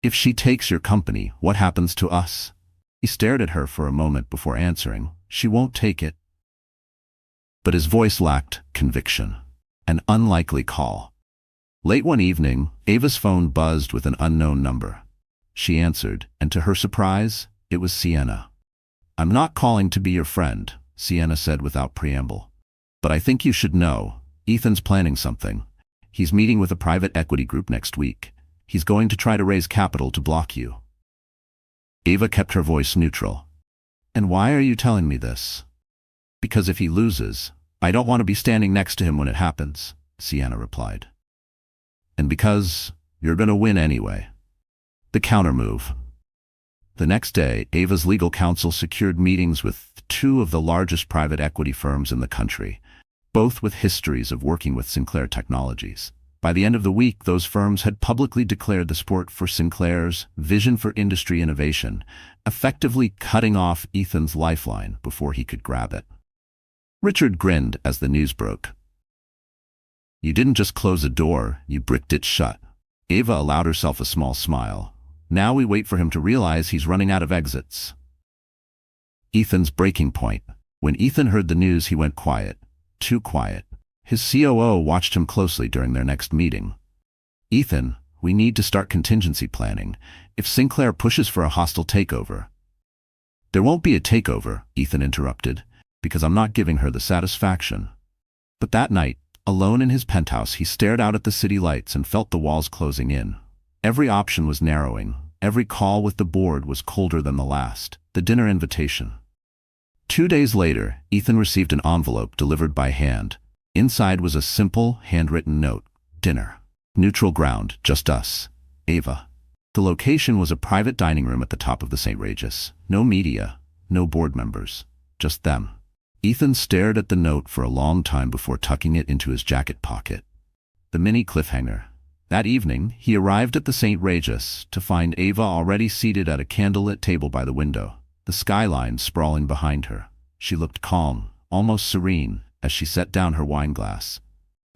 "If she takes your company, what happens to us?" He stared at her for a moment before answering, "She won't take it." But his voice lacked conviction. An unlikely call. Late one evening, Ava's phone buzzed with an unknown number. She answered, and to her surprise, it was Sienna. "I'm not calling to be your friend," Sienna said without preamble. "But I think you should know, Ethan's planning something. He's meeting with a private equity group next week. He's going to try to raise capital to block you." Ava kept her voice neutral. "And why are you telling me this?" "Because if he loses, I don't want to be standing next to him when it happens," Sienna replied. "And because you're going to win anyway." The countermove. The next day, Ava's legal counsel secured meetings with 2 of the largest private equity firms in the country, both with histories of working with Sinclair Technologies. By the end of the week, those firms had publicly declared the support for Sinclair's vision for industry innovation, effectively cutting off Ethan's lifeline before he could grab it. Richard grinned as the news broke. "You didn't just close a door, you bricked it shut." Ava allowed herself a small smile. "Now we wait for him to realize he's running out of exits." Ethan's breaking point. When Ethan heard the news, he went quiet. Too quiet. His COO watched him closely during their next meeting. "Ethan, we need to start contingency planning. If Sinclair pushes for a hostile takeover." "There won't be a takeover," Ethan interrupted, "because I'm not giving her the satisfaction." But that night, alone in his penthouse, he stared out at the city lights and felt the walls closing in. Every option was narrowing. Every call with the board was colder than the last. The dinner invitation. 2 days later, Ethan received an envelope delivered by hand. Inside was a simple, handwritten note. "Dinner. Neutral ground, just us. Ava." The location was a private dining room at the top of the St. Regis. No media, no board members, just them. Ethan stared at the note for a long time before tucking it into his jacket pocket. The mini cliffhanger. That evening, he arrived at the St. Regis to find Ava already seated at a candlelit table by the window, the skyline sprawling behind her. She looked calm, almost serene, as she set down her wine glass.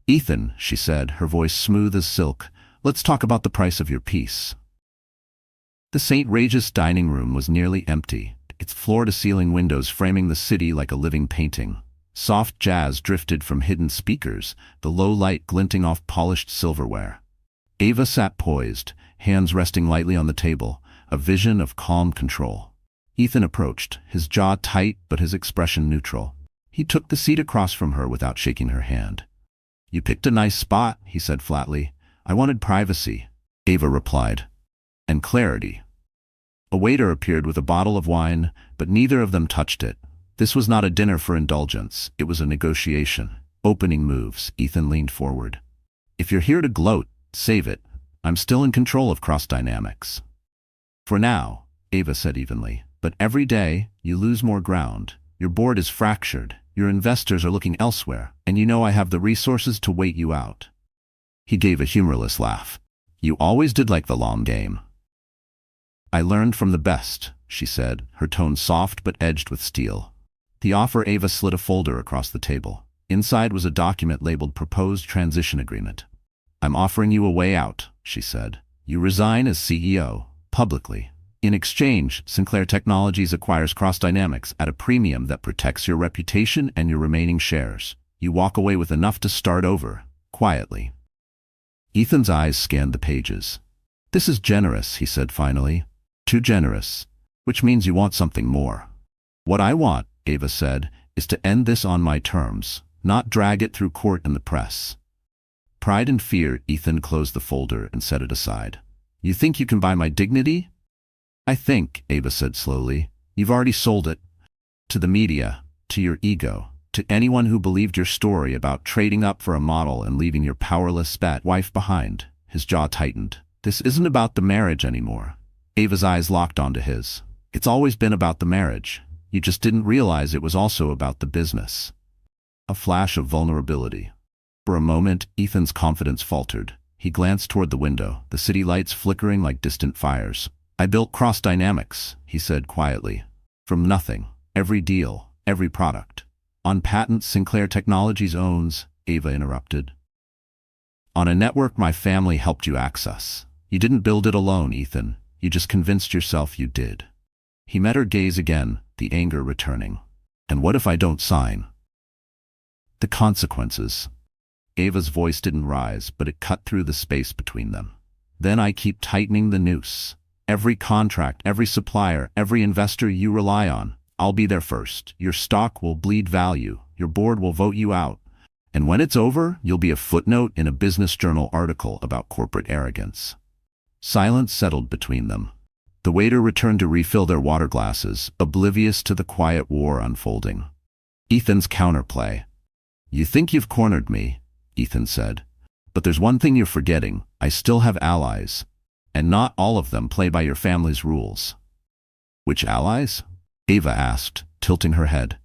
"Ethan," she said, her voice smooth as silk, "let's talk about the price of your piece." The St. Regis dining room was nearly empty, its floor-to-ceiling windows framing the city like a living painting. Soft jazz drifted from hidden speakers, the low light glinting off polished silverware. Ava sat poised, hands resting lightly on the table, a vision of calm control. Ethan approached, his jaw tight but his expression neutral. He took the seat across from her without shaking her hand. "You picked a nice spot," he said flatly. "I wanted privacy," Ava replied. "And clarity." A waiter appeared with a bottle of wine, but neither of them touched it. This was not a dinner for indulgence, it was a negotiation. Opening moves, Ethan leaned forward. "If you're here to gloat, save it. I'm still in control of Cross-Dynamics." "For now," Ava said evenly, "but every day, you lose more ground. Your board is fractured, your investors are looking elsewhere, and you know I have the resources to wait you out." He gave a humorless laugh. "You always did like the long game." "I learned from the best," she said, her tone soft but edged with steel. The offer. Ava slid a folder across the table. Inside was a document labeled Proposed Transition Agreement. "I'm offering you a way out," she said. "You resign as CEO, publicly. In exchange, Sinclair Technologies acquires Cross-Dynamics at a premium that protects your reputation and your remaining shares. You walk away with enough to start over, quietly." Ethan's eyes scanned the pages. "This is generous," he said finally. "Too generous. Which means you want something more." "What I want," Ava said, "is to end this on my terms, not drag it through court and the press." Pride and fear, Ethan closed the folder and set it aside. "You think you can buy my dignity?" I think, Ava said slowly, you've already sold it. To the media, to your ego, to anyone who believed your story about trading up for a model and leaving your powerless spat wife behind. His jaw tightened. This isn't about the marriage anymore. Ava's eyes locked onto his. It's always been about the marriage. You just didn't realize it was also about the business. A flash of vulnerability. For a moment, Ethan's confidence faltered. He glanced toward the window, the city lights flickering like distant fires. I built Cross Dynamics, he said quietly. From nothing. Every deal, every product. On patents Sinclair Technologies owns, Ava interrupted. On a network my family helped you access. You didn't build it alone, Ethan. You just convinced yourself you did. He met her gaze again, the anger returning. And what if I don't sign? The consequences. Ava's voice didn't rise, but it cut through the space between them. Then I keep tightening the noose. Every contract, every supplier, every investor you rely on, I'll be there first. Your stock will bleed value. Your board will vote you out. And when it's over, you'll be a footnote in a business journal article about corporate arrogance. Silence settled between them. The waiter returned to refill their water glasses, oblivious to the quiet war unfolding. Ethan's counterplay. You think you've cornered me, Ethan said. But there's one thing you're forgetting. I still have allies. And not all of them play by your family's rules. Which allies? Ava asked, tilting her head.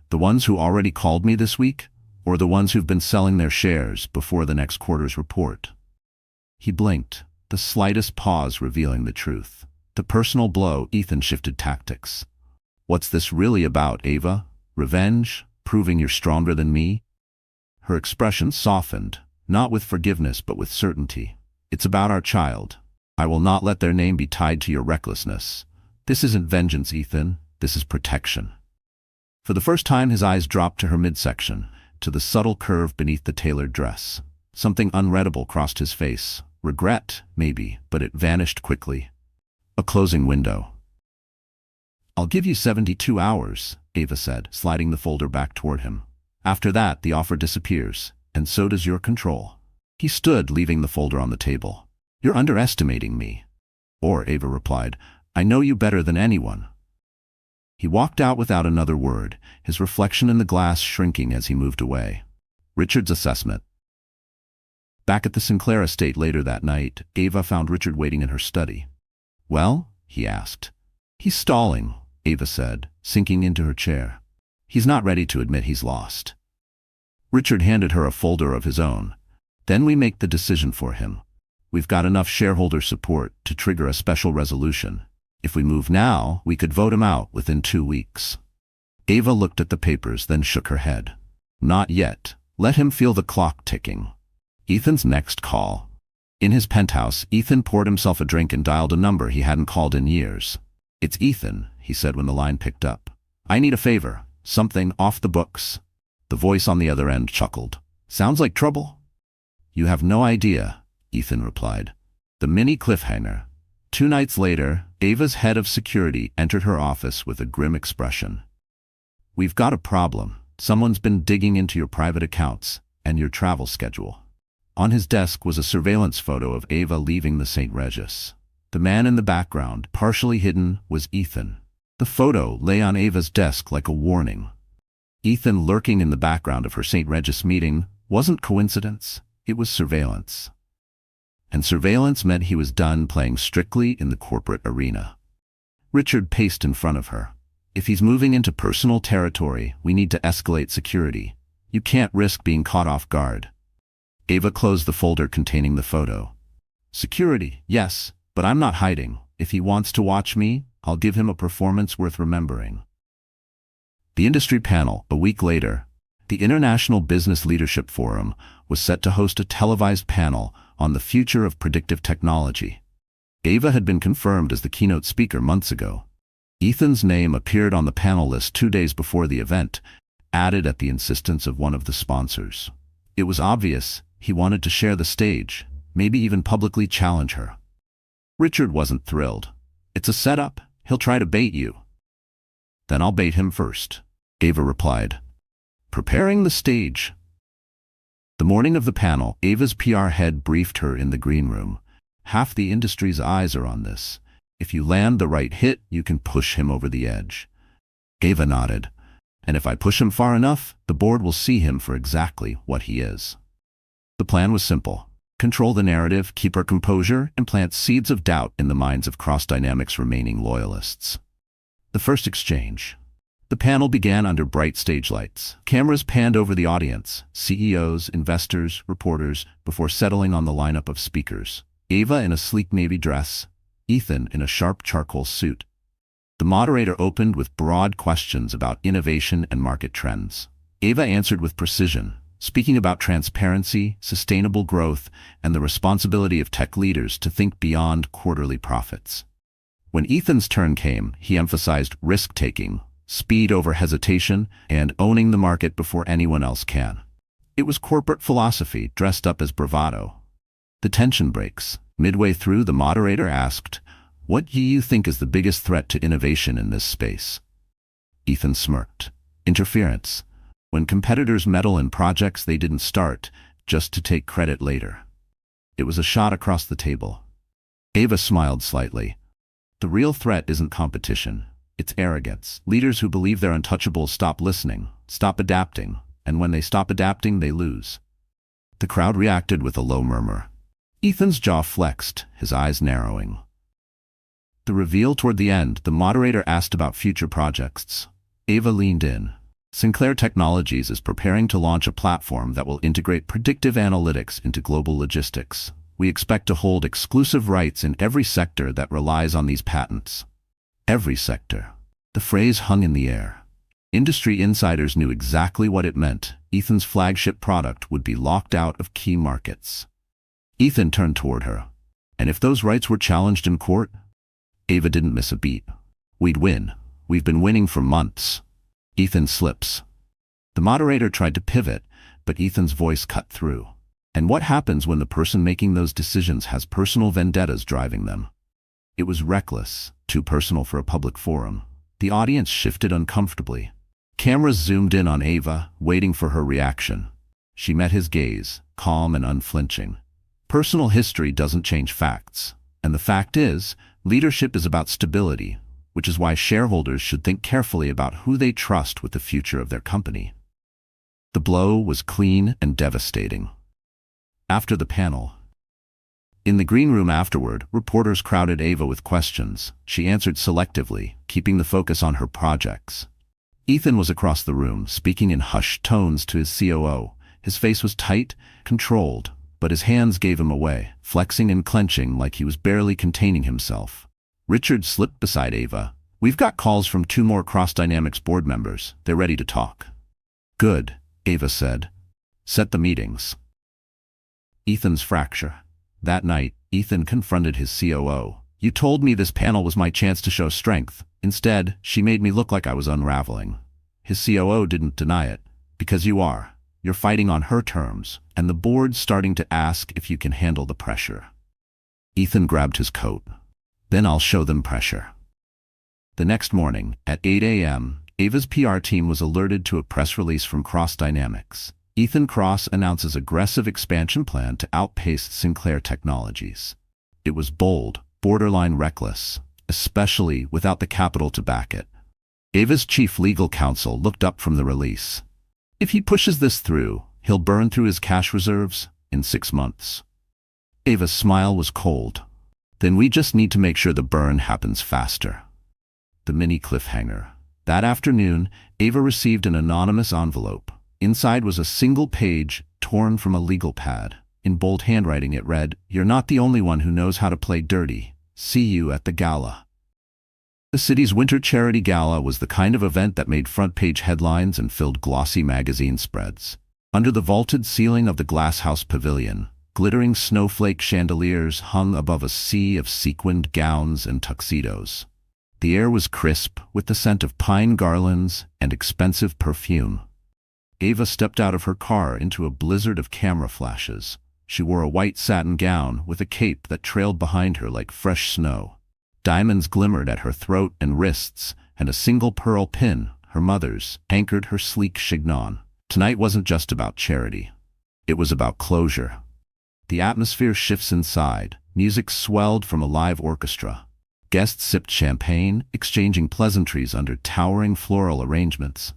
The ones who already called me this week? Or the ones who've been selling their shares before the next quarter's report? He blinked, the slightest pause revealing the truth. The personal blow, Ethan shifted tactics. What's this really about, Ava? Revenge? Proving you're stronger than me? Her expression softened, not with forgiveness but with certainty. It's about our child. I will not let their name be tied to your recklessness. This isn't vengeance, Ethan. This is protection. For the first time his eyes dropped to her midsection, to the subtle curve beneath the tailored dress. Something unreadable crossed his face. Regret, maybe, but it vanished quickly. A closing window. I'll give you 72 hours, Ava said, sliding the folder back toward him. After that, the offer disappears, and so does your control. He stood, leaving the folder on the table. You're underestimating me. Or, Ava replied, I know you better than anyone. He walked out without another word, his reflection in the glass shrinking as he moved away. Richard's assessment. Back at the Sinclair estate later that night, Ava found Richard waiting in her study. Well? He asked. He's stalling, Ava said, sinking into her chair. He's not ready to admit he's lost. Richard handed her a folder of his own. Then we make the decision for him. We've got enough shareholder support to trigger a special resolution. If we move now, we could vote him out within 2 weeks. Ava looked at the papers, then shook her head. Not yet. Let him feel the clock ticking. Ethan's next call. In his penthouse, Ethan poured himself a drink and dialed a number he hadn't called in years. It's Ethan, he said when the line picked up. I need a favor. Something off the books. The voice on the other end chuckled. Sounds like trouble? You have no idea, Ethan replied. The mini cliffhanger. 2 nights later, Ava's head of security entered her office with a grim expression. We've got a problem. Someone's been digging into your private accounts and your travel schedule. On his desk was a surveillance photo of Ava leaving the St. Regis. The man in the background, partially hidden, was Ethan. The photo lay on Ava's desk like a warning. Ethan lurking in the background of her St. Regis meeting wasn't coincidence, it was surveillance. And surveillance meant he was done playing strictly in the corporate arena. Richard paced in front of her. If he's moving into personal territory, we need to escalate security. You can't risk being caught off guard. Ava closed the folder containing the photo. Security, yes, but I'm not hiding. If he wants to watch me, I'll give him a performance worth remembering. The industry panel, a week later, the International Business Leadership Forum, was set to host a televised panel on the future of predictive technology. Ava had been confirmed as the keynote speaker months ago. Ethan's name appeared on the panel list 2 days before the event, added at the insistence of one of the sponsors. It was obvious he wanted to share the stage, maybe even publicly challenge her. Richard wasn't thrilled. It's a setup. He'll try to bait you. Then I'll bait him first, Ava replied. Preparing the stage. The morning of the panel, Ava's PR head briefed her in the green room. Half the industry's eyes are on this. If you land the right hit, you can push him over the edge. Ava nodded. And if I push him far enough, the board will see him for exactly what he is. The plan was simple. Control the narrative, keep her composure, and plant seeds of doubt in the minds of Cross Dynamics' remaining loyalists. The first exchange. The panel began under bright stage lights. Cameras panned over the audience, CEOs, investors, reporters, before settling on the lineup of speakers. Ava in a sleek navy dress, Ethan in a sharp charcoal suit. The moderator opened with broad questions about innovation and market trends. Ava answered with precision, speaking about transparency, sustainable growth, and the responsibility of tech leaders to think beyond quarterly profits. When Ethan's turn came, he emphasized risk-taking, speed over hesitation, and owning the market before anyone else can. It was corporate philosophy dressed up as bravado. The tension breaks. Midway through, the moderator asked, "What do you think is the biggest threat to innovation in this space?" Ethan smirked. Interference. When competitors meddle in projects they didn't start, just to take credit later. It was a shot across the table. Ava smiled slightly. The real threat isn't competition. It's arrogance. Leaders who believe they're untouchable stop listening, stop adapting, and when they stop adapting, they lose. The crowd reacted with a low murmur. Ethan's jaw flexed, his eyes narrowing. The reveal toward the end, the moderator asked about future projects. Ava leaned in. Sinclair Technologies is preparing to launch a platform that will integrate predictive analytics into global logistics. We expect to hold exclusive rights in every sector that relies on these patents. Every sector. The phrase hung in the air. Industry insiders knew exactly what it meant. Ethan's flagship product would be locked out of key markets. Ethan turned toward her. And if those rights were challenged in court? Ava didn't miss a beat. We'd win. We've been winning for months. Ethan slips. The moderator tried to pivot, but Ethan's voice cut through. And what happens when the person making those decisions has personal vendettas driving them? It was reckless, too personal for a public forum. The audience shifted uncomfortably. Cameras zoomed in on Ava, waiting for her reaction. She met his gaze, calm and unflinching. Personal history doesn't change facts. And the fact is, leadership is about stability, which is why shareholders should think carefully about who they trust with the future of their company. The blow was clean and devastating. After the panel. In the green room afterward, reporters crowded Ava with questions. She answered selectively, keeping the focus on her projects. Ethan was across the room, speaking in hushed tones to his COO. His face was tight, controlled, but his hands gave him away, flexing and clenching like he was barely containing himself. Richard slipped beside Ava. We've got calls from 2 more Cross Dynamics board members. They're ready to talk. Good, Ava said. Set the meetings. Ethan's fracture. That night, Ethan confronted his COO. You told me this panel was my chance to show strength. Instead, she made me look like I was unraveling. His COO didn't deny it. Because you are. You're fighting on her terms, and the board's starting to ask if you can handle the pressure. Ethan grabbed his coat. Then I'll show them pressure. The next morning, at 8 a.m., Ava's PR team was alerted to a press release from Cross Dynamics. Ethan Cross announces aggressive expansion plan to outpace Sinclair Technologies. It was bold, borderline reckless, especially without the capital to back it. Ava's chief legal counsel looked up from the release. If he pushes this through, he'll burn through his cash reserves in 6 months. Ava's smile was cold. Then we just need to make sure the burn happens faster. The mini cliffhanger. That afternoon, Ava received an anonymous envelope. Inside was a single page torn from a legal pad. In bold handwriting it read, "You're not the only one who knows how to play dirty. See you at the gala." The city's winter charity gala was the kind of event that made front-page headlines and filled glossy magazine spreads. Under the vaulted ceiling of the glasshouse pavilion, glittering snowflake chandeliers hung above a sea of sequined gowns and tuxedos. The air was crisp, with the scent of pine garlands and expensive perfume. Ava stepped out of her car into a blizzard of camera flashes. She wore a white satin gown with a cape that trailed behind her like fresh snow. Diamonds glimmered at her throat and wrists, and a single pearl pin, her mother's, anchored her sleek chignon. Tonight wasn't just about charity. It was about closure. The atmosphere shifts inside. Music swelled from a live orchestra. Guests sipped champagne, exchanging pleasantries under towering floral arrangements.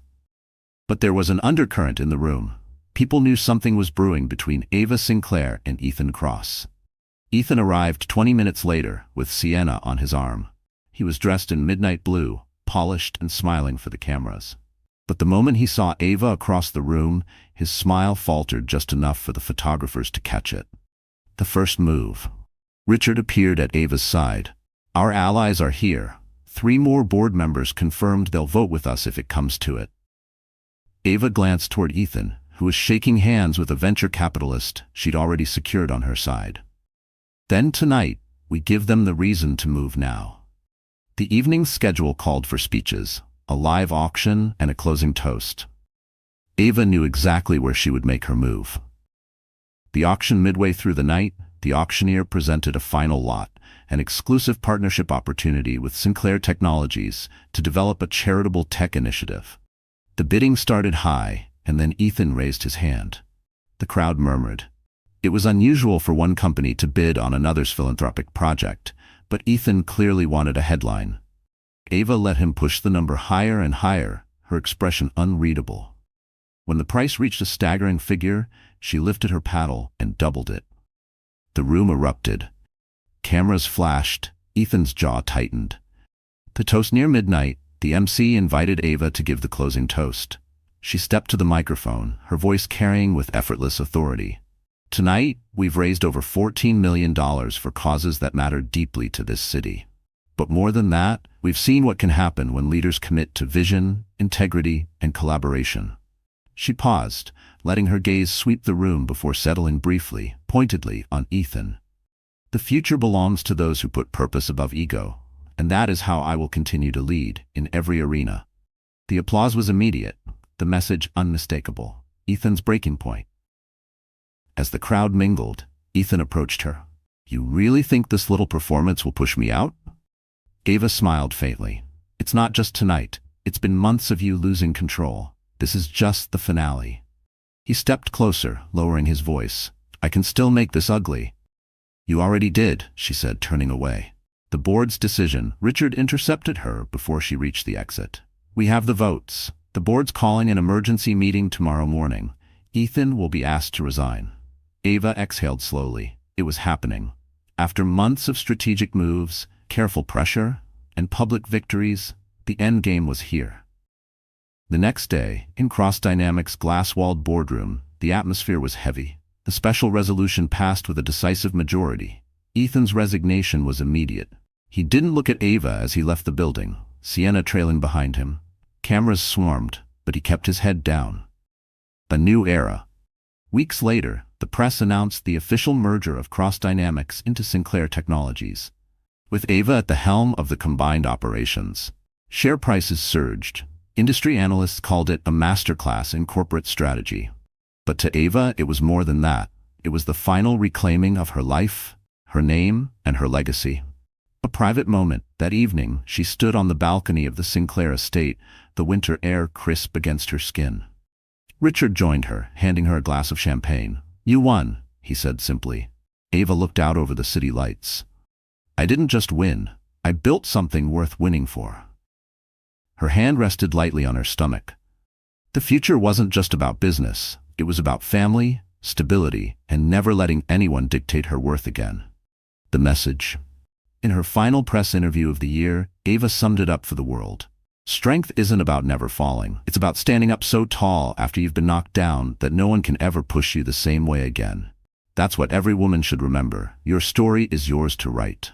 But there was an undercurrent in the room. People knew something was brewing between Ava Sinclair and Ethan Cross. Ethan arrived 20 minutes later with Sienna on his arm. He was dressed in midnight blue, polished and smiling for the cameras. But the moment he saw Ava across the room, his smile faltered just enough for the photographers to catch it. The first move. Richard appeared at Ava's side. "Our allies are here. 3 more board members confirmed they'll vote with us if it comes to it." Ava glanced toward Ethan, who was shaking hands with a venture capitalist she'd already secured on her side. "Then tonight, we give them the reason to move now." The evening's schedule called for speeches, a live auction, and a closing toast. Ava knew exactly where she would make her move. The auction midway through the night, the auctioneer presented a final lot, an exclusive partnership opportunity with Sinclair Technologies to develop a charitable tech initiative. The bidding started high, and then Ethan raised his hand. The crowd murmured. It was unusual for one company to bid on another's philanthropic project, but Ethan clearly wanted a headline. Ava let him push the number higher and higher, her expression unreadable. When the price reached a staggering figure, she lifted her paddle and doubled it. The room erupted. Cameras flashed, Ethan's jaw tightened. To toast near midnight, the MC invited Ava to give the closing toast. She stepped to the microphone, her voice carrying with effortless authority. "Tonight, we've raised over $14 million for causes that matter deeply to this city. But more than that, we've seen what can happen when leaders commit to vision, integrity, and collaboration." She paused, letting her gaze sweep the room before settling briefly, pointedly, on Ethan. "The future belongs to those who put purpose above ego, and that is how I will continue to lead in every arena." The applause was immediate, the message unmistakable, Ethan's breaking point. As the crowd mingled, Ethan approached her. "You really think this little performance will push me out?" Ava smiled faintly. "It's not just tonight. It's been months of you losing control. This is just the finale." He stepped closer, lowering his voice. "I can still make this ugly." "You already did," she said, turning away. The board's decision. Richard intercepted her before she reached the exit. "We have the votes. The board's calling an emergency meeting tomorrow morning. Ethan will be asked to resign." Ava exhaled slowly. It was happening. After months of strategic moves, careful pressure, and public victories, the endgame was here. The next day, in Cross Dynamics' glass-walled boardroom, the atmosphere was heavy. The special resolution passed with a decisive majority. Ethan's resignation was immediate. He didn't look at Ava as he left the building, Sienna trailing behind him. Cameras swarmed, but he kept his head down. A new era. Weeks later, the press announced the official merger of Cross Dynamics into Sinclair Technologies. With Ava at the helm of the combined operations, share prices surged. Industry analysts called it a masterclass in corporate strategy. But to Ava, it was more than that. It was the final reclaiming of her life, her name, and her legacy. A private moment. That evening, she stood on the balcony of the Sinclair estate, the winter air crisp against her skin. Richard joined her, handing her a glass of champagne. "You won," he said simply. Ava looked out over the city lights. "I didn't just win. I built something worth winning for." Her hand rested lightly on her stomach. The future wasn't just about business. It was about family, stability, and never letting anyone dictate her worth again. The message. In her final press interview of the year, Ava summed it up for the world. Strength isn't about never falling. It's about standing up so tall after you've been knocked down that no one can ever push you the same way again. That's what every woman should remember. Your story is yours to write.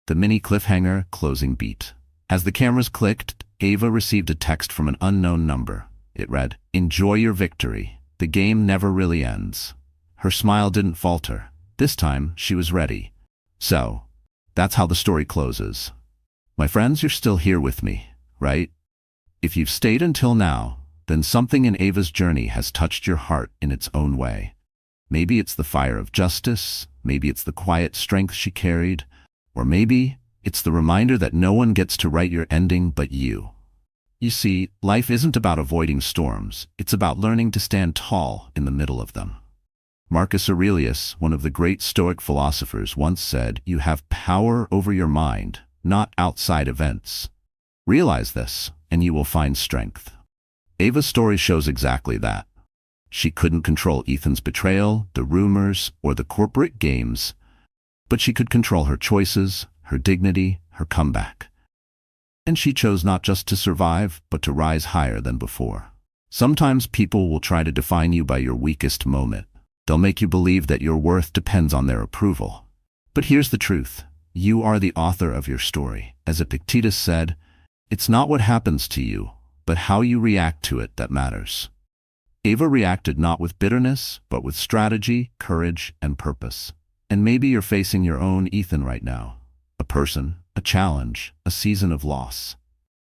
The mini cliffhanger closing beat. As the cameras clicked, Ava received a text from an unknown number. It read, "Enjoy your victory. The game never really ends." Her smile didn't falter. This time, she was ready. So, that's how the story closes. My friends, you're still here with me, right? If you've stayed until now, then something in Ava's journey has touched your heart in its own way. Maybe it's the fire of justice, maybe it's the quiet strength she carried, or maybe it's the reminder that no one gets to write your ending but you. You see, life isn't about avoiding storms, it's about learning to stand tall in the middle of them. Marcus Aurelius, one of the great Stoic philosophers, once said, "You have power over your mind, not outside events. Realize this, and you will find strength. Ava's story shows exactly that. She couldn't control Ethan's betrayal, the rumors, or the corporate games, but she could control her choices, her dignity, her comeback. And she chose not just to survive, but to rise higher than before. Sometimes people will try to define you by your weakest moment. They'll make you believe that your worth depends on their approval. But here's the truth. You are the author of your story. As Epictetus said, it's not what happens to you, but how you react to it that matters. Ava reacted not with bitterness, but with strategy, courage, and purpose. And maybe you're facing your own Ethan right now. A person, a challenge, a season of loss.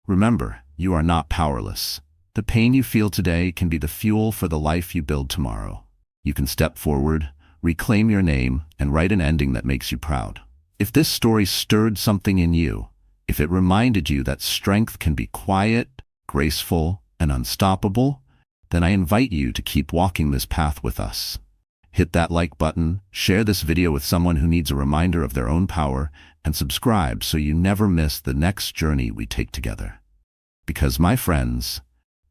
Remember, you are not powerless. The pain you feel today can be the fuel for the life you build tomorrow. You can step forward, reclaim your name, and write an ending that makes you proud. If this story stirred something in you, if it reminded you that strength can be quiet, graceful, and unstoppable, then I invite you to keep walking this path with us. Hit that like button, share this video with someone who needs a reminder of their own power, and subscribe so you never miss the next journey we take together. Because, my friends,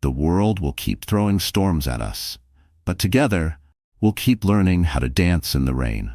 the world will keep throwing storms at us, but together, we'll keep learning how to dance in the rain.